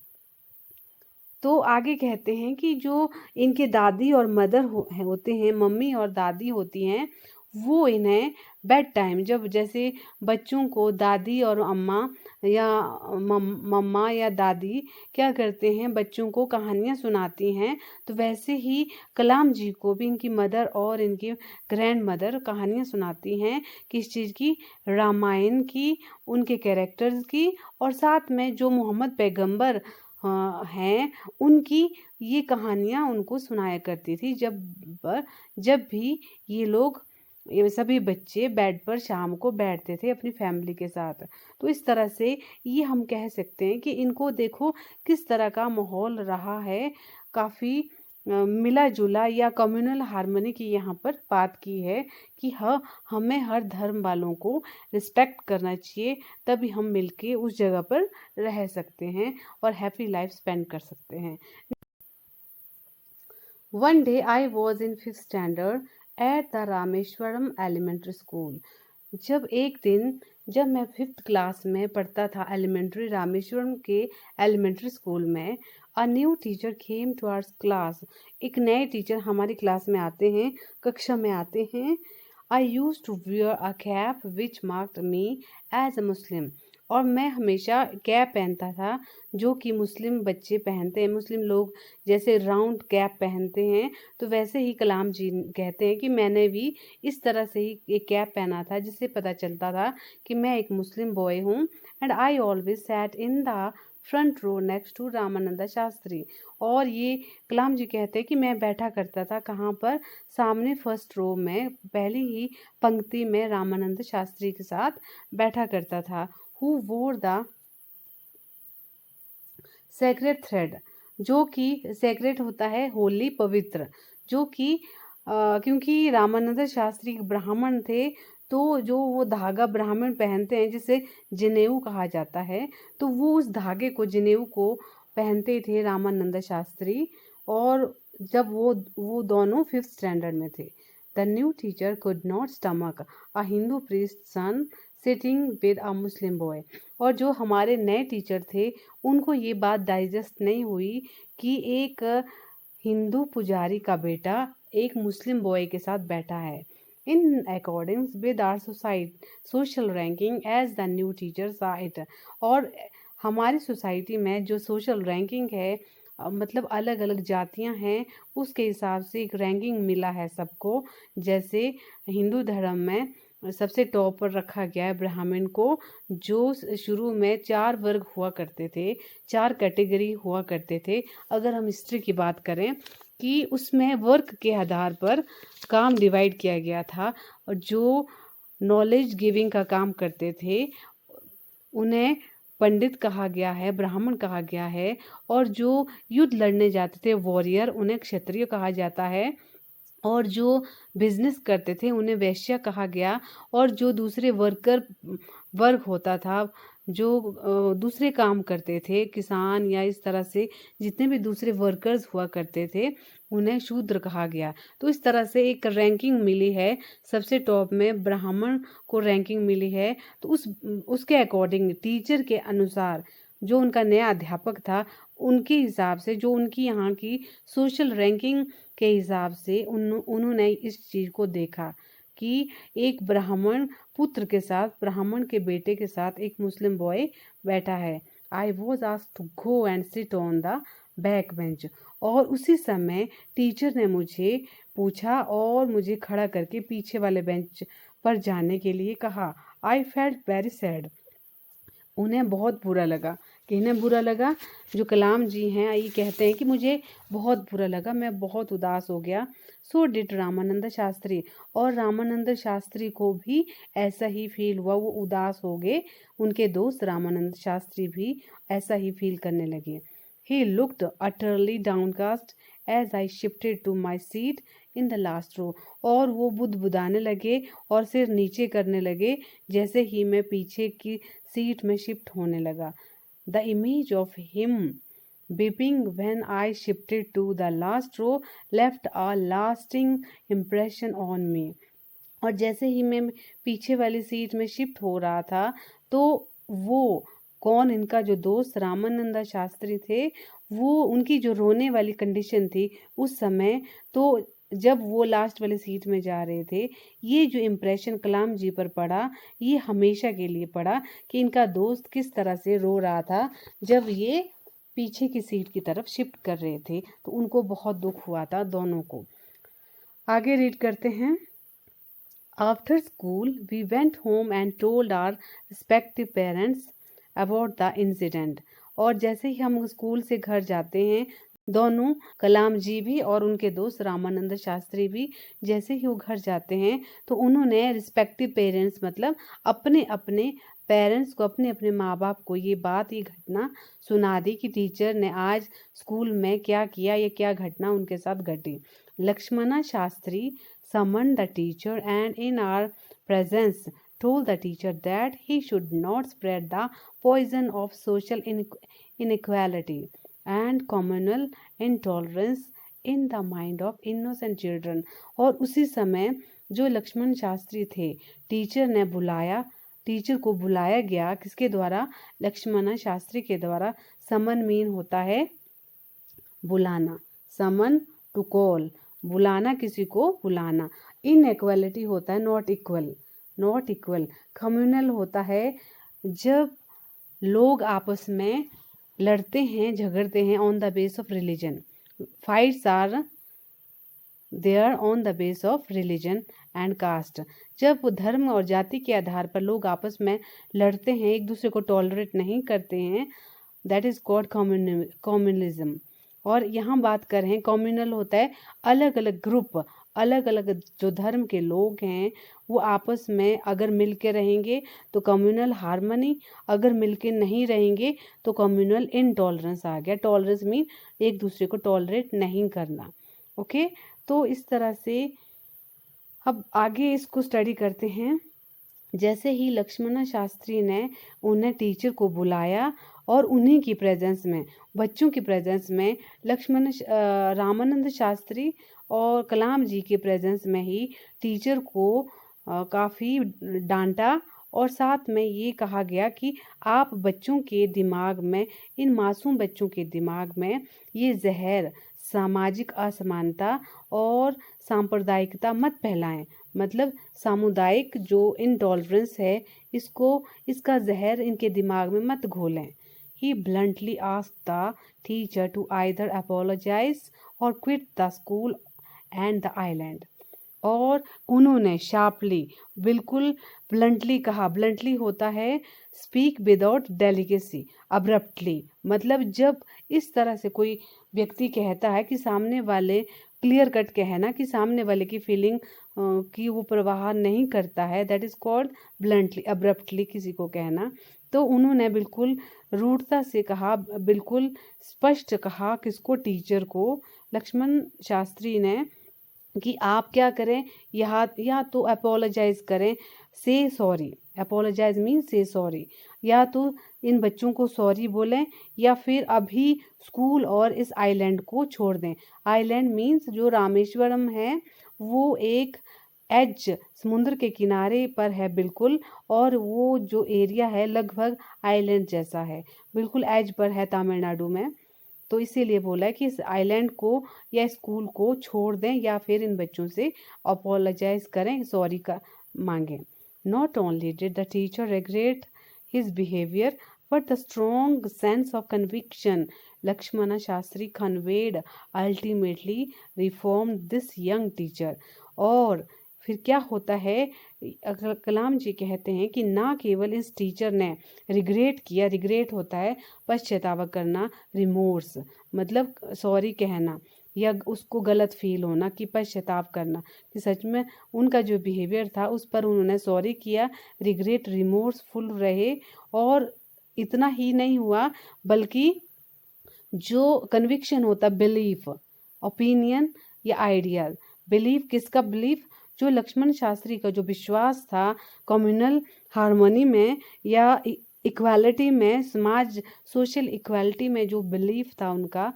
S1: तो आगे कहते हैं कि जो इनके दादी और मदर होते हैं, मम्मी और दादी होती हैं, वो इन्हें बेड टाइम, जब जैसे बच्चों को दादी और अम्मा या मम्मा या दादी क्या करते हैं, बच्चों को कहानियाँ सुनाती हैं, तो वैसे ही कलाम जी को भी इनकी मदर और इनकी ग्रैंड मदर कहानियाँ सुनाती हैं। किस चीज़ की? रामायण की, उनके कैरेक्टर्स की, और साथ में जो मोहम्मद पैगंबर हैं, उनकी ये कहानियाँ उनको सुनाया करती थी। जब भी ये सभी बच्चे बेड पर शाम को बैठते थे अपनी फैमिली के साथ। तो इस तरह से ये हम कह सकते हैं कि इनको देखो किस तरह का माहौल रहा है, काफ़ी मिला जुला या कम्युनल हार्मनी की यहाँ पर बात की है कि हाँ, हमें हर धर्म वालों को रिस्पेक्ट करना चाहिए, तभी हम मिलके उस जगह पर रह सकते हैं और हैप्पी लाइफ स्पेंड कर सकते हैं। One day I was in fifth standard at the Rameshwaram Elementary School. एक दिन जब मैं फिफ्थ क्लास में पढ़ता था एलिमेंट्री रामेश्वरम के एलिमेंट्री स्कूल में, a new teacher came to our class. एक नए टीचर हमारी क्लास में आते हैं, कक्षा में आते हैं। I used to wear a cap which marked me as a Muslim. और मैं हमेशा कैप पहनता था जो कि मुस्लिम बच्चे पहनते हैं। मुस्लिम लोग जैसे राउंड कैप पहनते हैं, तो वैसे ही कलाम जी कहते हैं कि मैंने भी इस तरह से ही एक कैप पहना था जिससे पता चलता था कि मैं एक मुस्लिम बॉय हूँ। And I always sat in the front row next to Ramananda Shastri. और ये कलाम जी कहते हैं कि मैं बैठा करता था कहाँ पर, सामने फर्स्ट रो में पहली ही पंक्ति में रामानंद शास्त्री के साथ बैठा करता था। हु वोर द सेक्रेट थ्रेड, जो कि सेक्रेट होता है होली, पवित्र, जो कि क्योंकि रामानंद शास्त्री ब्राह्मण थे, तो जो वो धागा ब्राह्मण पहनते हैं जिसे जनेऊ कहा जाता है, तो वो उस धागे को, जनेऊ को पहनते थे रामानंद शास्त्री। और जब वो दोनों फिफ्थ स्टैंडर्ड में थे, the new teacher could not stomach a Hindu priest son sitting with a Muslim boy. और जो हमारे नए टीचर थे, उनको ये बात डाइजेस्ट नहीं हुई कि एक हिंदू पुजारी का बेटा एक मुस्लिम बॉय के साथ बैठा है। In according with our social ranking as the new teacher saw it. और हमारी सोसाइटी में जो सोशल रैंकिंग है, मतलब अलग अलग जातियां हैं, उसके हिसाब से एक रैंकिंग मिला है सबको। जैसे हिंदू धर्म में सबसे टॉप पर रखा गया है ब्राह्मण को, जो शुरू में 4 वर्ग हुआ करते थे, 4 कैटेगरी हुआ करते थे। अगर हम हिस्ट्री की बात करें कि उसमें वर्ग के आधार पर काम डिवाइड किया गया था, और जो नॉलेज गिविंग का काम करते थे उन्हें पंडित कहा गया है, ब्राह्मण कहा गया है। और जो युद्ध लड़ने जाते थे वॉरियर, उन्हें क्षत्रिय कहा जाता है। और जो बिजनेस करते थे उन्हें वैश्य कहा गया। और जो दूसरे वर्ग होता था, जो दूसरे काम करते थे, किसान या इस तरह से जितने भी दूसरे वर्कर्स हुआ करते थे, उन्हें शूद्र कहा गया। तो इस तरह से एक रैंकिंग मिली है, सबसे टॉप में ब्राह्मण को रैंकिंग मिली है। तो उसके अकॉर्डिंग, टीचर के अनुसार, जो उनका नया अध्यापक था उनके हिसाब से, जो उनकी यहाँ की सोशल रैंकिंग के हिसाब से उन्होंने इस चीज़ को देखा कि एक ब्राह्मण पुत्र के साथ, ब्राह्मण के बेटे के साथ एक मुस्लिम बॉय बैठा है। I was asked to go and sit on the back bench. और उसी समय टीचर ने मुझे पूछा और मुझे खड़ा करके पीछे वाले बेंच पर जाने के लिए कहा। I felt very sad. उन्हें बहुत बुरा लगा। किन्हें बुरा लगा? जो कलाम जी हैं, ये कहते हैं कि मुझे बहुत बुरा लगा, मैं बहुत उदास हो गया। So did Ramanand Shastri. और रामानंद शास्त्री को भी ऐसा ही फील हुआ, वो उदास हो गए। उनके दोस्त रामानंद शास्त्री भी ऐसा ही फील करने लगे। He looked utterly downcast as I shifted to my seat in the last row. और वो बुदबुदाने लगे और सिर नीचे करने लगे जैसे ही मैं पीछे की सीट में शिफ्ट होने लगा। The image of him beeping when I shifted to the last row left a lasting impression on me। और जैसे ही मैं पीछे वाली सीट में शिफ्ट हो रहा था, तो वो कौन, इनका जो दोस्त रामानंद शास्त्री थे, वो उनकी जो रोने वाली कंडीशन थी उस समय, तो जब वो लास्ट वाली सीट में जा रहे थे, ये जो इम्प्रेशन कलाम जी पर पड़ा, ये हमेशा के लिए पड़ा कि इनका दोस्त किस तरह से रो रहा था जब ये पीछे की सीट की तरफ शिफ्ट कर रहे थे। तो उनको बहुत दुख हुआ था दोनों को। आगे रीड करते हैं। After school we went home and told our respective parents about the incident. और जैसे ही हम स्कूल से घर जाते हैं, दोनों कलाम जी भी और उनके दोस्त रामानंद शास्त्री भी, जैसे ही वो घर जाते हैं तो उन्होंने रिस्पेक्टिव पेरेंट्स मतलब अपने अपने पेरेंट्स को, अपने अपने माँ बाप को ये घटना सुना दी कि टीचर ने आज स्कूल में क्या किया, या क्या घटना उनके साथ घटी। Lakshmana Shastri summoned the teacher and in our presence told the teacher that he should not spread the poison of social inequality and communal intolerance in the mind of innocent children. और उसी समय जो लक्ष्मण शास्त्री थे, टीचर को बुलाया गया किसके द्वारा? लक्ष्मण शास्त्री के द्वारा। समन मीन होता है बुलाना, समन टू कॉल, बुलाना, किसी को बुलाना। इनइक्वालिटी होता है नॉट इक्वल। कम्युनल होता है जब लोग आपस में लड़ते हैं, झगड़ते हैं on the base of religion. Fights are there on the base of religion and caste. जब धर्म और जाति के आधार पर लोग आपस में लड़ते हैं, एक दूसरे को टॉलरेट नहीं करते हैं, दैट इज कॉल्ड कम्युनलिज्म। और यहाँ बात कर रहे हैं कम्युनल होता है अलग अलग ग्रुप, अलग अलग जो धर्म के लोग हैं वो आपस में अगर मिल के रहेंगे तो कम्युनल हार्मनी, अगर मिल के नहीं रहेंगे तो कम्युनल इनटॉलरेंस आ गया। टॉलरेंस मीन एक दूसरे को टॉलरेट नहीं करना। ओके, तो इस तरह से अब आगे इसको स्टडी करते हैं। जैसे ही लक्ष्मण शास्त्री ने उन्हें टीचर को बुलाया और उन्हीं की प्रेजेंस में, बच्चों की प्रेजेंस में, रामानंद शास्त्री और कलाम जी के प्रेजेंस में ही टीचर को काफ़ी डांटा और साथ में ये कहा गया कि आप बच्चों के दिमाग में, इन मासूम बच्चों के दिमाग में ये जहर, सामाजिक असमानता और सांप्रदायिकता मत फैलाएं। मतलब सामुदायिक जो इनटॉलरेंस है, इसका जहर इनके दिमाग में मत घोलें। He bluntly asked the teacher to either apologize or quit the school and the island. और उन्होंने शार्पली, बिल्कुल ब्लंटली कहा। ब्लंटली होता है स्पीक विदाउट डेलिकेसी, अब्रप्टली। मतलब जब इस तरह से कोई व्यक्ति कहता है कि सामने वाले, क्लियर कट कहना कि सामने वाले की फीलिंग की वो परवाह नहीं करता है, that is called bluntly, abruptly किसी को कहना। तो उन्होंने बिल्कुल रूढ़ता से कहा, बिल्कुल स्पष्ट कहा किसको? टीचर को, लक्ष्मण शास्त्री ने, कि आप क्या करें, या तो अपोलोजाइज करें, से सॉरी। अपोलोजाइज मीन से सॉरी। या तो इन बच्चों को सॉरी बोलें या फिर अभी स्कूल और इस आइलैंड को छोड़ दें। आइलैंड मीन्स जो रामेश्वरम है वो एक एज, समुद्र के किनारे पर है बिल्कुल, और वो जो एरिया है लगभग आइलैंड जैसा है, बिल्कुल एज पर है तमिलनाडु में। तो इसीलिए बोला है कि इस आइलैंड को या स्कूल को छोड़ दें या फिर इन बच्चों से अपोलोजाइज करें, सॉरी का मांगें। Not only did the teacher regret his behaviour but the strong sense of conviction Lakshman Shastri conveyed ultimately reform this young teacher. और फिर क्या होता है, कलाम जी कहते हैं कि ना केवल इस टीचर ने रिग्रेट किया, रिग्रेट होता है पश्चाताप करना, रिमोर्स मतलब सॉरी कहना या उसको गलत फील होना, कि पश्चाताप करना कि सच में उनका जो बिहेवियर था उस पर उन्होंने सॉरी किया, रिग्रेट, रिमोर्सफुल रहे। और इतना ही नहीं हुआ बल्कि जो कन्विक्शन होता, बिलीफ, ओपिनियन या आइडियल। बिलीफ किसका? बिलीफ जो लक्ष्मण शास्त्री का जो विश्वास था कम्युनल हार्मनी में या इक्वालिटी में, समाज सोशल इक्वालिटी में जो बिलीफ था उनका,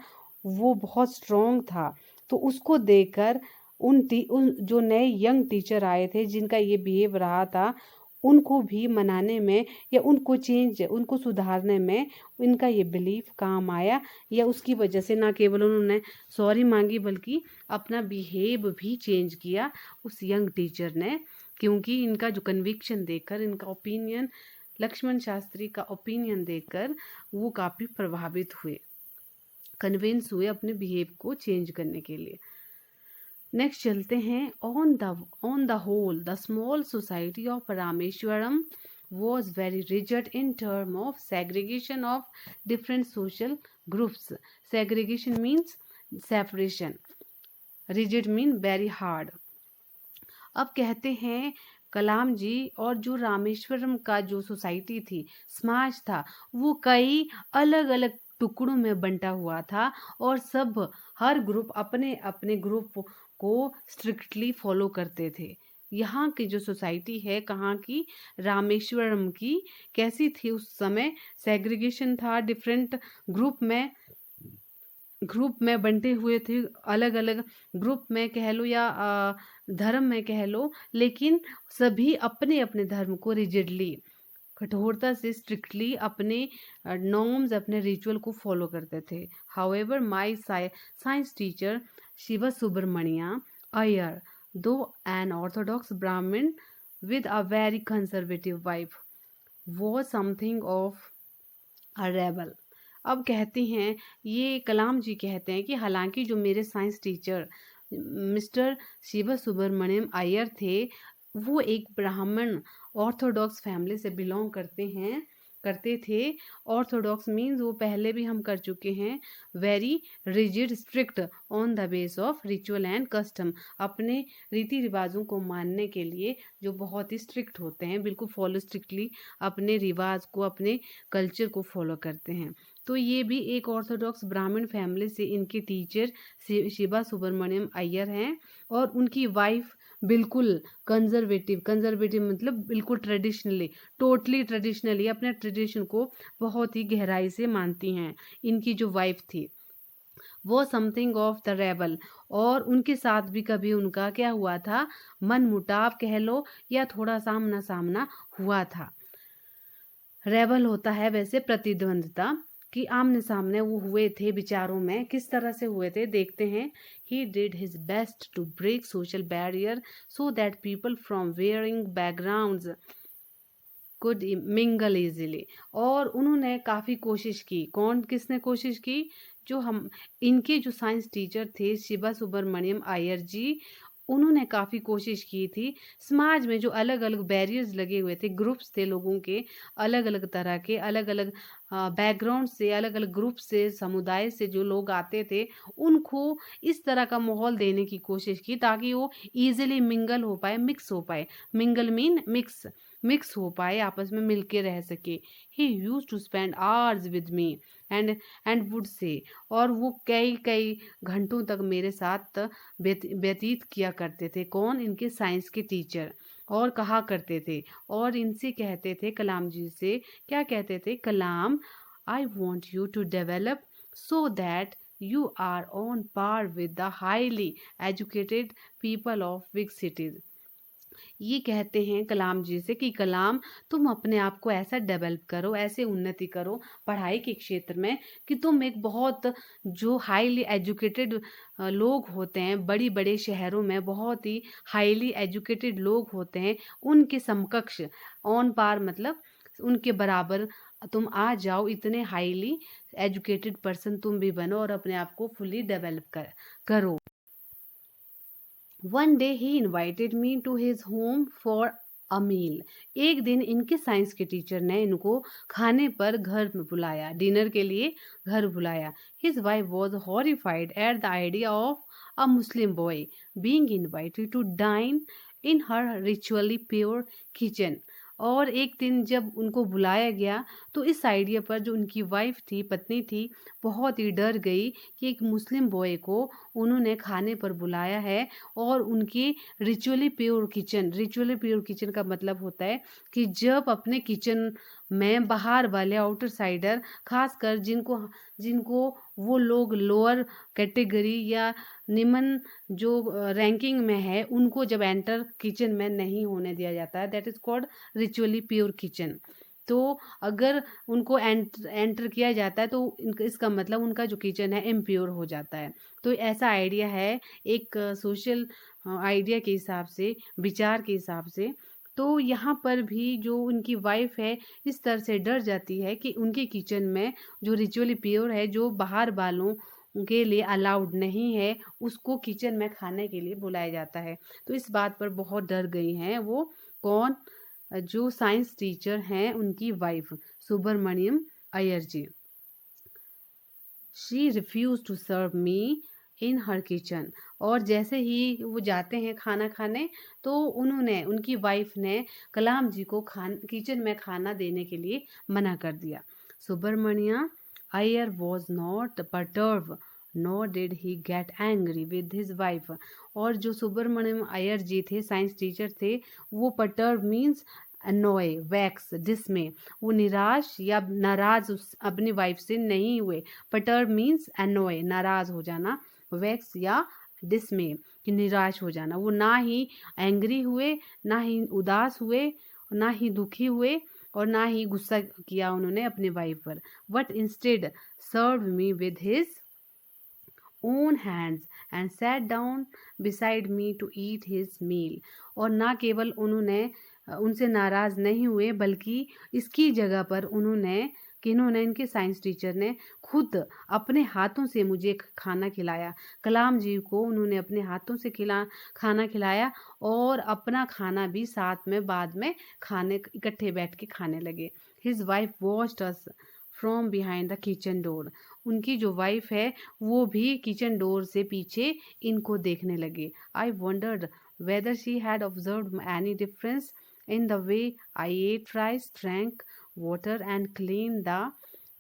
S1: वो बहुत स्ट्रॉन्ग था। तो उसको देखकर उन जो नए यंग टीचर आए थे जिनका ये बिहेव रहा था, उनको भी मनाने में या उनको सुधारने में इनका ये बिलीफ काम आया। या उसकी वजह से ना केवल उन्होंने सॉरी मांगी बल्कि अपना बिहेव भी चेंज किया उस यंग टीचर ने, क्योंकि इनका जो कन्विक्शन देखकर, इनका ओपिनियन, लक्ष्मण शास्त्री का ओपिनियन देखकर वो काफ़ी प्रभावित हुए, कन्विंस हुए अपने बिहेव को चेंज करने के लिए। नेक्स्ट चलते हैं। On the whole the small society of Rameswaram was very rigid in term of segregation of different social groups. Segregation means separation. Rigid mean very hard. अब कहते हैं कलाम जी, और जो रामेश्वरम का जो सोसाइटी थी, समाज था, वो कई अलग अलग टुकड़ों में बंटा हुआ था और हर ग्रुप अपने अपने ग्रुप को स्ट्रिक्टली फॉलो करते थे। यहाँ की जो सोसाइटी है, कहाँ की? रामेश्वरम की। कैसी थी उस समय? सेग्रीगेशन था डिफरेंट ग्रुप में, ग्रुप में बंटे हुए थे, अलग अलग ग्रुप में कह लो या धर्म में कह लो, लेकिन सभी अपने अपने धर्म को रिजिडली, कठोरता से, स्ट्रिक्टली अपने नॉर्म्स, अपने रिचुअल को फॉलो करते थे. हाउएवर माई साइंस टीचर शिवा सुब्रमण्या अय्यर, दो एन ऑर्थोडॉक्स ब्राह्मण with a very conservative wife, was something of a rebel. अब कहती हैं, ये कलाम जी कहते हैं कि हालांकि जो मेरे science teacher mister Shiva Subramaniam Iyer थे, वो एक ब्राह्मण ऑर्थोडॉक्स फैमिली से बिलोंग करते थे. ऑर्थोडॉक्स मीन्स, वो पहले भी हम कर चुके हैं, very rigid, strict on the base of ritual and custom, अपने रीति रिवाजों को मानने के लिए जो बहुत ही स्ट्रिक्ट होते हैं, बिल्कुल फॉलो स्ट्रिक्टली अपने रिवाज को, अपने कल्चर को फॉलो करते हैं. तो ये भी एक ऑर्थोडॉक्स ब्राह्मण फैमिली से इनके टीचर शिवा सुब्रमण्यम अय्यर हैं. और उनकी वाइफ बिल्कुल कंजर्वेटिव मतलब बिल्कुल ट्रेडिशनली, टोटली ट्रेडिशनली अपने ट्रेडिशन को बहुत ही गहराई से मानती हैं. इनकी जो वाइफ थी वो समथिंग ऑफ द रेबल, और उनके साथ भी कभी उनका क्या हुआ था, मन मुटाव कह लो या थोड़ा सामना सामना हुआ था. रेबल होता है वैसे प्रतिद्वंदता, कि आमने सामने वो हुए थे विचारों में. किस तरह से हुए थे देखते हैं. He did his best to break social barrier so that people from varying backgrounds could mingle easily. और उन्होंने काफ़ी कोशिश की. किसने कोशिश की, जो हम इनके जो साइंस टीचर थे शिवा सुब्रमण्यम अय्यर जी, उन्होंने काफ़ी कोशिश की थी. समाज में जो अलग अलग बैरियर्स लगे हुए थे, ग्रुप्स थे लोगों के, अलग अलग तरह के, अलग अलग बैकग्राउंड से, अलग अलग ग्रुप से, समुदाय से जो लोग आते थे, उनको इस तरह का माहौल देने की कोशिश की ताकि वो ईजिली मिंगल हो पाए, मिक्स हो पाए. मिंगल मीन मिक्स हो पाए, आपस में मिलके रह सके. He used to spend hours with me and would say, और वो कई कई घंटों तक मेरे साथ व्यतीत किया करते थे. कौन, इनके साइंस के टीचर. और कहा करते थे, और इनसे कहते थे, कलाम जी से क्या कहते थे, Kalam, I want you to develop so that you are on par with the highly educated people of big cities. ये कहते हैं कलाम जी से कि कलाम, तुम अपने आप को ऐसा डेवलप करो, ऐसे उन्नति करो पढ़ाई के क्षेत्र में, कि तुम एक बहुत जो हाईली एजुकेटेड लोग होते हैं, बड़ी बड़े शहरों में बहुत ही हाईली एजुकेटेड लोग होते हैं, उनके समकक्ष, ऑन पार मतलब उनके बराबर तुम आ जाओ, इतने हाईली एजुकेटेड पर्सन तुम भी बनो और अपने आप को फुली डेवलप करो. One day he invited me to his home for a meal. एक दिन इनके साइंस के टीचर ने इनको खाने पर घर में बुलाया, डिनर के लिए घर बुलाया. His wife was horrified at the idea of a Muslim boy being invited to dine in her ritually pure kitchen. और एक दिन जब उनको बुलाया गया तो इस आइडिया पर जो उनकी वाइफ थी, पत्नी थी, बहुत ही डर गई कि एक मुस्लिम बॉय को उन्होंने खाने पर बुलाया है और उनकी रिचुअली प्योर किचन का मतलब होता है कि जब अपने किचन में बाहर वाले आउटसाइडर, खासकर जिनको जिनको वो लोग लोअर कैटेगरी या निम्न जो रैंकिंग में है, उनको जब एंटर किचन में नहीं होने दिया जाता है, that is called ritually pure kitchen. तो अगर उनको एंटर किया जाता है तो इसका मतलब उनका जो किचन है इम्प्योर हो जाता है. तो ऐसा आइडिया है एक सोशल आइडिया के हिसाब से, विचार के हिसाब से. तो यहाँ पर भी जो उनकी वाइफ है इस तरह से डर जाती है कि उनके किचन में जो रिचुअली प्योर है, जो बाहर वालों के लिए अलाउड नहीं है, उसको किचन में खाने के लिए बुलाया जाता है. तो इस बात पर बहुत डर गई हैं वो. कौन, जो साइंस टीचर हैं उनकी wife Subramaniam Iyer ji. She refuse to serve me in her kitchen. और जैसे ही वो जाते हैं खाना खाने तो उनकी वाइफ ने कलाम जी को किचन में खाना देने के लिए मना कर दिया. Subramanya Iyer was not perturbed nor did he get angry with his wife. और जो सुब्रमण्यम अय्यर जी थे, साइंस टीचर थे, वो perturbed मीन्स अनोय, वैक्स, डिसमे, वो निराश या नाराज अपनी वाइफ से नहीं हुए। परटर्ब मीन्स अनोय, नाराज हो जाना, वैक्स या डिसमे कि निराश हो जाना। वो ना ही एंग्री हुए, ना ही उदास हुए, ना ही दुखी हुए और ना ही गुस्सा किया उन्होंने अपनी वाइफ पर। But instead serve me with his own hands and sat down beside me to eat his meal। और ना केवल उन्होंने उनसे नाराज नहीं हुए, बल्कि इसकी जगह पर किन्होंने इनके साइंस टीचर ने खुद अपने हाथों से मुझे खाना खिलाया। कलाम जी को उन्होंने अपने हाथों से खाना खिलाया और अपना खाना भी साथ में बाद में खाने इकट्ठे बैठ के खाने लगे। His wife watched us from behind the kitchen door. उनकी जो वाइफ है वो भी किचन डोर से पीछे इनको देखने लगे। I wondered whether she had observed any difference in the way I ate rice, drank water and clean the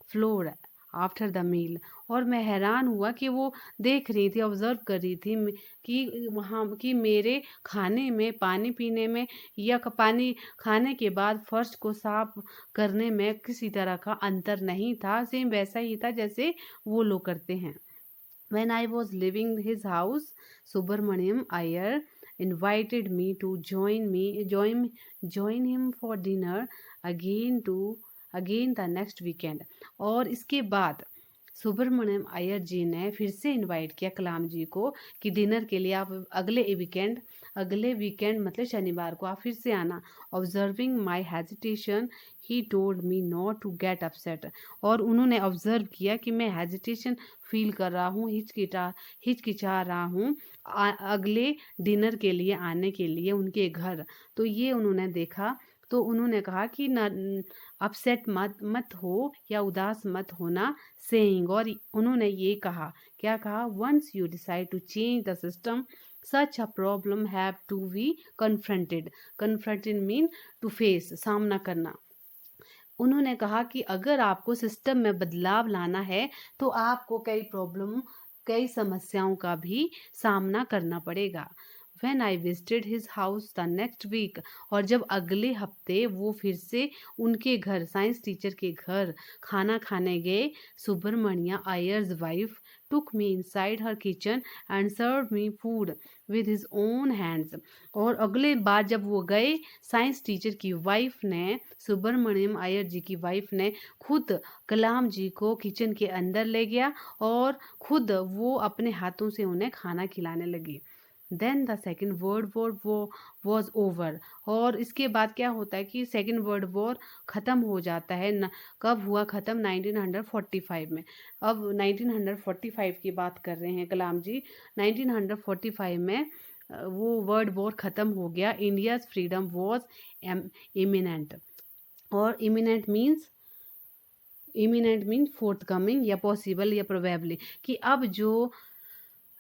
S1: floor after the meal. और मैं हैरान हुआ कि वो देख रही थी, ऑब्जर्व कर रही थी कि वहाँ कि मेरे खाने में, पानी पीने में या पानी खाने के बाद फर्श को साफ करने में किसी तरह का अंतर नहीं था। सेम वैसा ही था जैसे वो लोग करते हैं। When I was leaving his house, Subramaniam Iyer invited me to join him for dinner again the next weekend। और इसके बाद सुब्रमण्यम अय्यर जी ने फिर से इनवाइट किया कलाम जी को कि डिनर के लिए आप अगले वीकेंड मतलब शनिवार को आप फिर से आना। Observing my hesitation he told me not to get upset. और उन्होंने ऑब्जर्व किया कि मैं हेजिटेशन फील कर रहा हूँ, हिचकिचा रहा हूँ अगले डिनर के लिए आने के लिए उनके घर। तो ये उन्होंने देखा तो उन्होंने कहा कि अपसेट मत हो या उदास मत होना सेइंग। और उन्होंने ये कहा, क्या कहा, once you decide to change the system such a problem have to be confronted mean to face, सामना करना। उन्होंने कहा कि अगर आपको सिस्टम में बदलाव लाना है तो आपको कई समस्याओं का भी सामना करना पड़ेगा। When I visited his house the next week, और जब अगले हफ्ते वो फिर से उनके घर, साइंस टीचर के घर खाना खाने गए, Subramanya Iyer's wife took me inside her kitchen and served me food with his own hands। और अगले बार जब वो गए, साइंस टीचर की वाइफ ने, सुब्रमण्यम अय्यर जी की वाइफ ने खुद कलाम जी को किचन के अंदर ले गया और खुद वो अपने हाथों से उन्हें खाना खिलाने लगी। Then the second world war was over. और इसके बाद क्या होता है कि सेकेंड वर्ल्ड वॉर ख़त्म हो जाता है। कब हुआ ख़त्म? 1945 में। अब 1945 की बात कर रहे हैं कलाम जी। 1945 में वो वर्ल्ड वॉर ख़त्म हो गया। India's freedom was imminent. और इमिनेंट मीन्स फोर्थकमिंग या पॉसिबल या प्रोबेबली, कि अब जो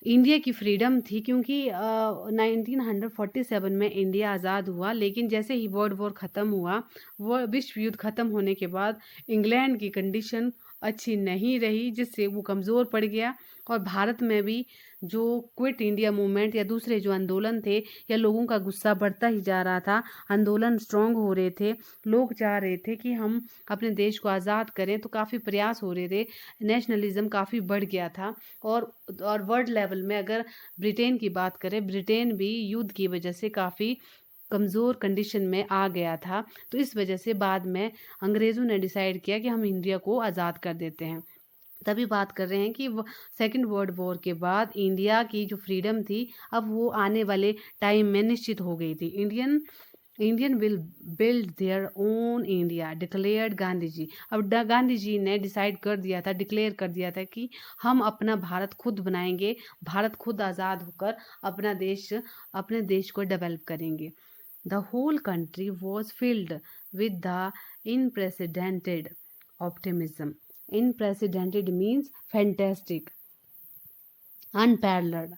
S1: इंडिया की फ्रीडम थी, क्योंकि 1947 में इंडिया आज़ाद हुआ, लेकिन जैसे ही वर्ल्ड वॉर ख़त्म हुआ, वो विश्व युद्ध ख़त्म होने के बाद इंग्लैंड की कंडीशन अच्छी नहीं रही, जिससे वो कमज़ोर पड़ गया। और भारत में भी जो क्विट इंडिया मूवमेंट या दूसरे जो आंदोलन थे, या लोगों का गुस्सा बढ़ता ही जा रहा था, आंदोलन स्ट्रांग हो रहे थे, लोग चाह रहे थे कि हम अपने देश को आज़ाद करें, तो काफ़ी प्रयास हो रहे थे, नेशनलिज्म काफ़ी बढ़ गया था। और वर्ल्ड लेवल में अगर ब्रिटेन की बात करें, ब्रिटेन भी युद्ध की वजह से काफ़ी कमज़ोर कंडीशन में आ गया था। तो इस वजह से बाद में अंग्रेज़ों ने डिसाइड किया कि हम इंडिया को आज़ाद कर देते हैं। तभी बात कर रहे हैं कि सेकेंड वर्ल्ड वॉर के बाद इंडिया की जो फ्रीडम थी, अब वो आने वाले टाइम में निश्चित हो गई थी। Indian will build their own India, declared Gandhi ji. अब गांधी जी ने डिसाइड कर दिया था, डिक्लेयर कर दिया था कि हम अपना भारत खुद बनाएंगे, भारत खुद आज़ाद होकर अपने देश को डेवलप करेंगे। The whole country was filled with the unprecedented optimism. Unprecedented means fantastic, unparalleled.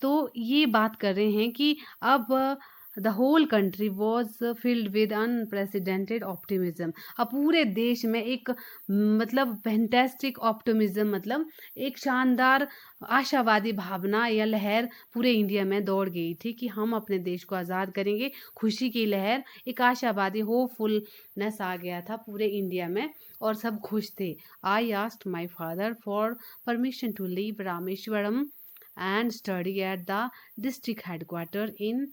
S1: तो ये बात कर रहे हैं कि अब the whole country was filled with unprecedented optimism. अब पूरे देश में एक मतलब फैंटेस्टिक ऑप्टिमिज्म, मतलब एक शानदार आशावादी भावना या लहर पूरे इंडिया में दौड़ गई थी कि हम अपने देश को आज़ाद करेंगे। खुशी की लहर, एक आशावादी होपफुलनेस आ गया था पूरे इंडिया में और सब खुश थे। I asked my father for permission to leave Rameswaram and study at the district headquarter in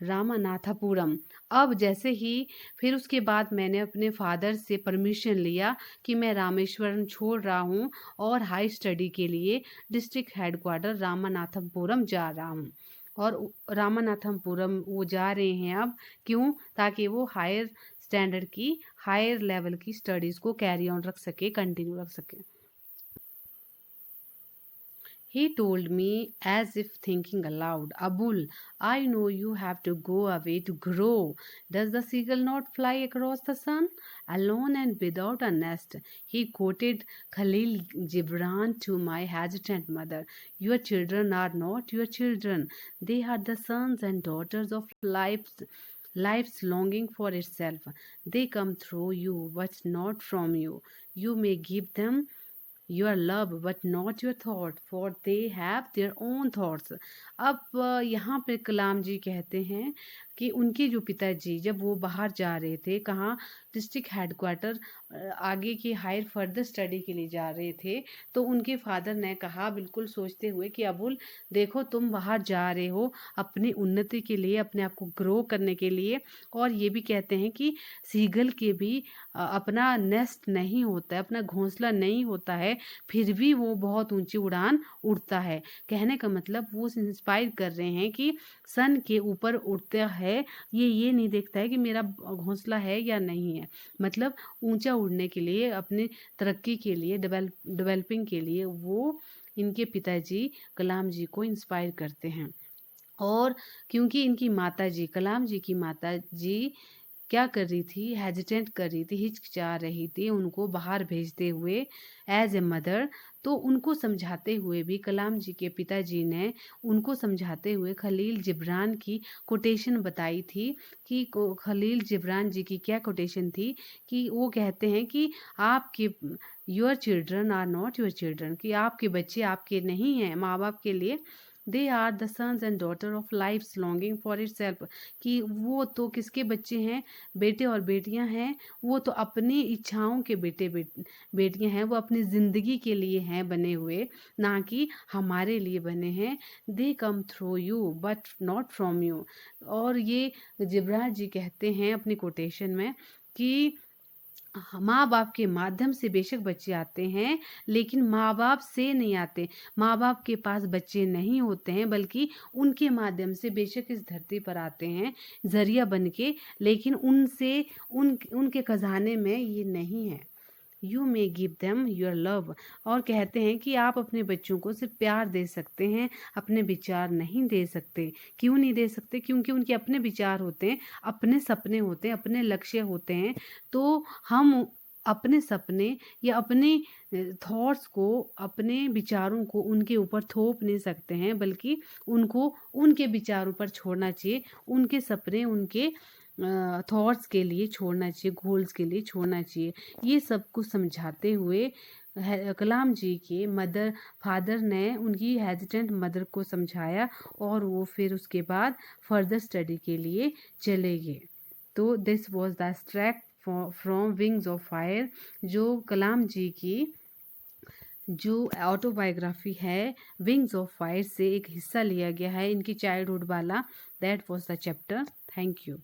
S1: Ramanathapuram. अब जैसे ही फिर उसके बाद मैंने अपने फादर से परमिशन लिया कि मैं रामेश्वरम छोड़ रहा हूँ और हाई स्टडी के लिए डिस्ट्रिक्ट हेडक्वार्टर रामानाथपुरम जा रहा हूँ। और रामानाथपुरम वो जा रहे हैं अब, क्यों? ताकि वो हायर स्टैंडर्ड की, हायर लेवल की स्टडीज़ को कैरी ऑन रख सके, कंटिन्यू रख सके। He told me as if thinking aloud, Abul, I know you have to go away to grow. Does the seagull not fly across the sun, alone and without a nest? He quoted Khalil Gibran to my hesitant mother. Your children are not your children. They are the sons and daughters of life's longing for itself. They come through you, but not from you. You may give them your love but not your thought, for they have their own thoughts। अब यहाँ पे कलाम जी कहते हैं कि उनके जो पिताजी जब वो बाहर जा रहे थे, कहाँ, डिस्ट्रिक्ट हेडक्वार्टर, आगे की हायर फर्दर स्टडी के लिए जा रहे थे, तो उनके फादर ने कहा बिल्कुल सोचते हुए कि अबुल देखो, तुम बाहर जा रहे हो अपनी उन्नति के लिए, अपने आप को ग्रो करने के लिए। और ये भी कहते हैं कि सीगल के भी अपना नेस्ट नहीं होता है, अपना घोंसला नहीं होता है, फिर भी वो बहुत ऊंची उड़ान उड़ता है। कहने का मतलब वो इंस्पायर कर रहे हैं कि सन के ऊपर उड़ता है, ये नहीं देखता है कि मेरा घोंसला है या नहीं है। मतलब ऊंचा उड़ने के लिए, अपनी तरक्की के लिए, डेवलपिंग के लिए वो इनके पिताजी कलाम जी को इंस्पायर करते हैं। और क्योंकि इनकी माता जी, कलाम जी की माता जी क्या कर रही थी, हेजिटेंट कर रही थी, हिचकिचा रही थी उनको बाहर भेजते हुए एज ए मदर, तो उनको समझाते हुए भी कलाम जी के पिताजी ने उनको समझाते हुए खलील जिब्रान की कोटेशन बताई थी कि खलील जिब्रान जी की क्या कोटेशन थी कि वो कहते हैं कि आपके your children are not your children, कि आपके बच्चे आपके नहीं हैं माँ बाप के लिए। They are the sons and daughter of life's longing for itself, कि वो तो किसके बच्चे हैं, बेटे और बेटियां हैं, वो तो अपनी इच्छाओं के बेटियां हैं, वो अपनी ज़िंदगी के लिए हैं बने हुए, ना कि हमारे लिए बने हैं। They come through you but not from you. और ये जिब्रान जी कहते हैं अपनी कोटेशन में कि माँ बाप के माध्यम से बेशक बच्चे आते हैं, लेकिन माँ बाप से नहीं आते। माँ बाप के पास बच्चे नहीं होते हैं, बल्कि उनके माध्यम से बेशक इस धरती पर आते हैं जरिया बन के, लेकिन उनसे उनके खजाने में ये नहीं है। You may give them your love. और कहते हैं कि आप अपने बच्चों को सिर्फ प्यार दे सकते हैं, अपने विचार नहीं दे सकते। क्यों नहीं दे सकते? क्योंकि उनके अपने विचार होते हैं, अपने सपने होते हैं, अपने लक्ष्य होते हैं। तो हम अपने सपने या अपने थॉट्स को, अपने विचारों को उनके ऊपर थोप नहीं सकते हैं, बल्कि उनको उनके विचारों पर छोड़ना चाहिए, उनके सपने, उनके थॉट्स के लिए छोड़ना चाहिए, गोल्स के लिए छोड़ना चाहिए। ये सब कुछ समझाते हुए कलाम जी के फादर ने उनकी हेजिटेंट मदर को समझाया और वो फिर उसके बाद फर्दर स्टडी के लिए चले गए। तो this was the extract from wings of fire, जो कलाम जी की जो ऑटोबायोग्राफी है विंग्स ऑफ फायर से एक हिस्सा लिया गया है, इनकी चाइल्डहुड वाला। That was the chapter. Thank you.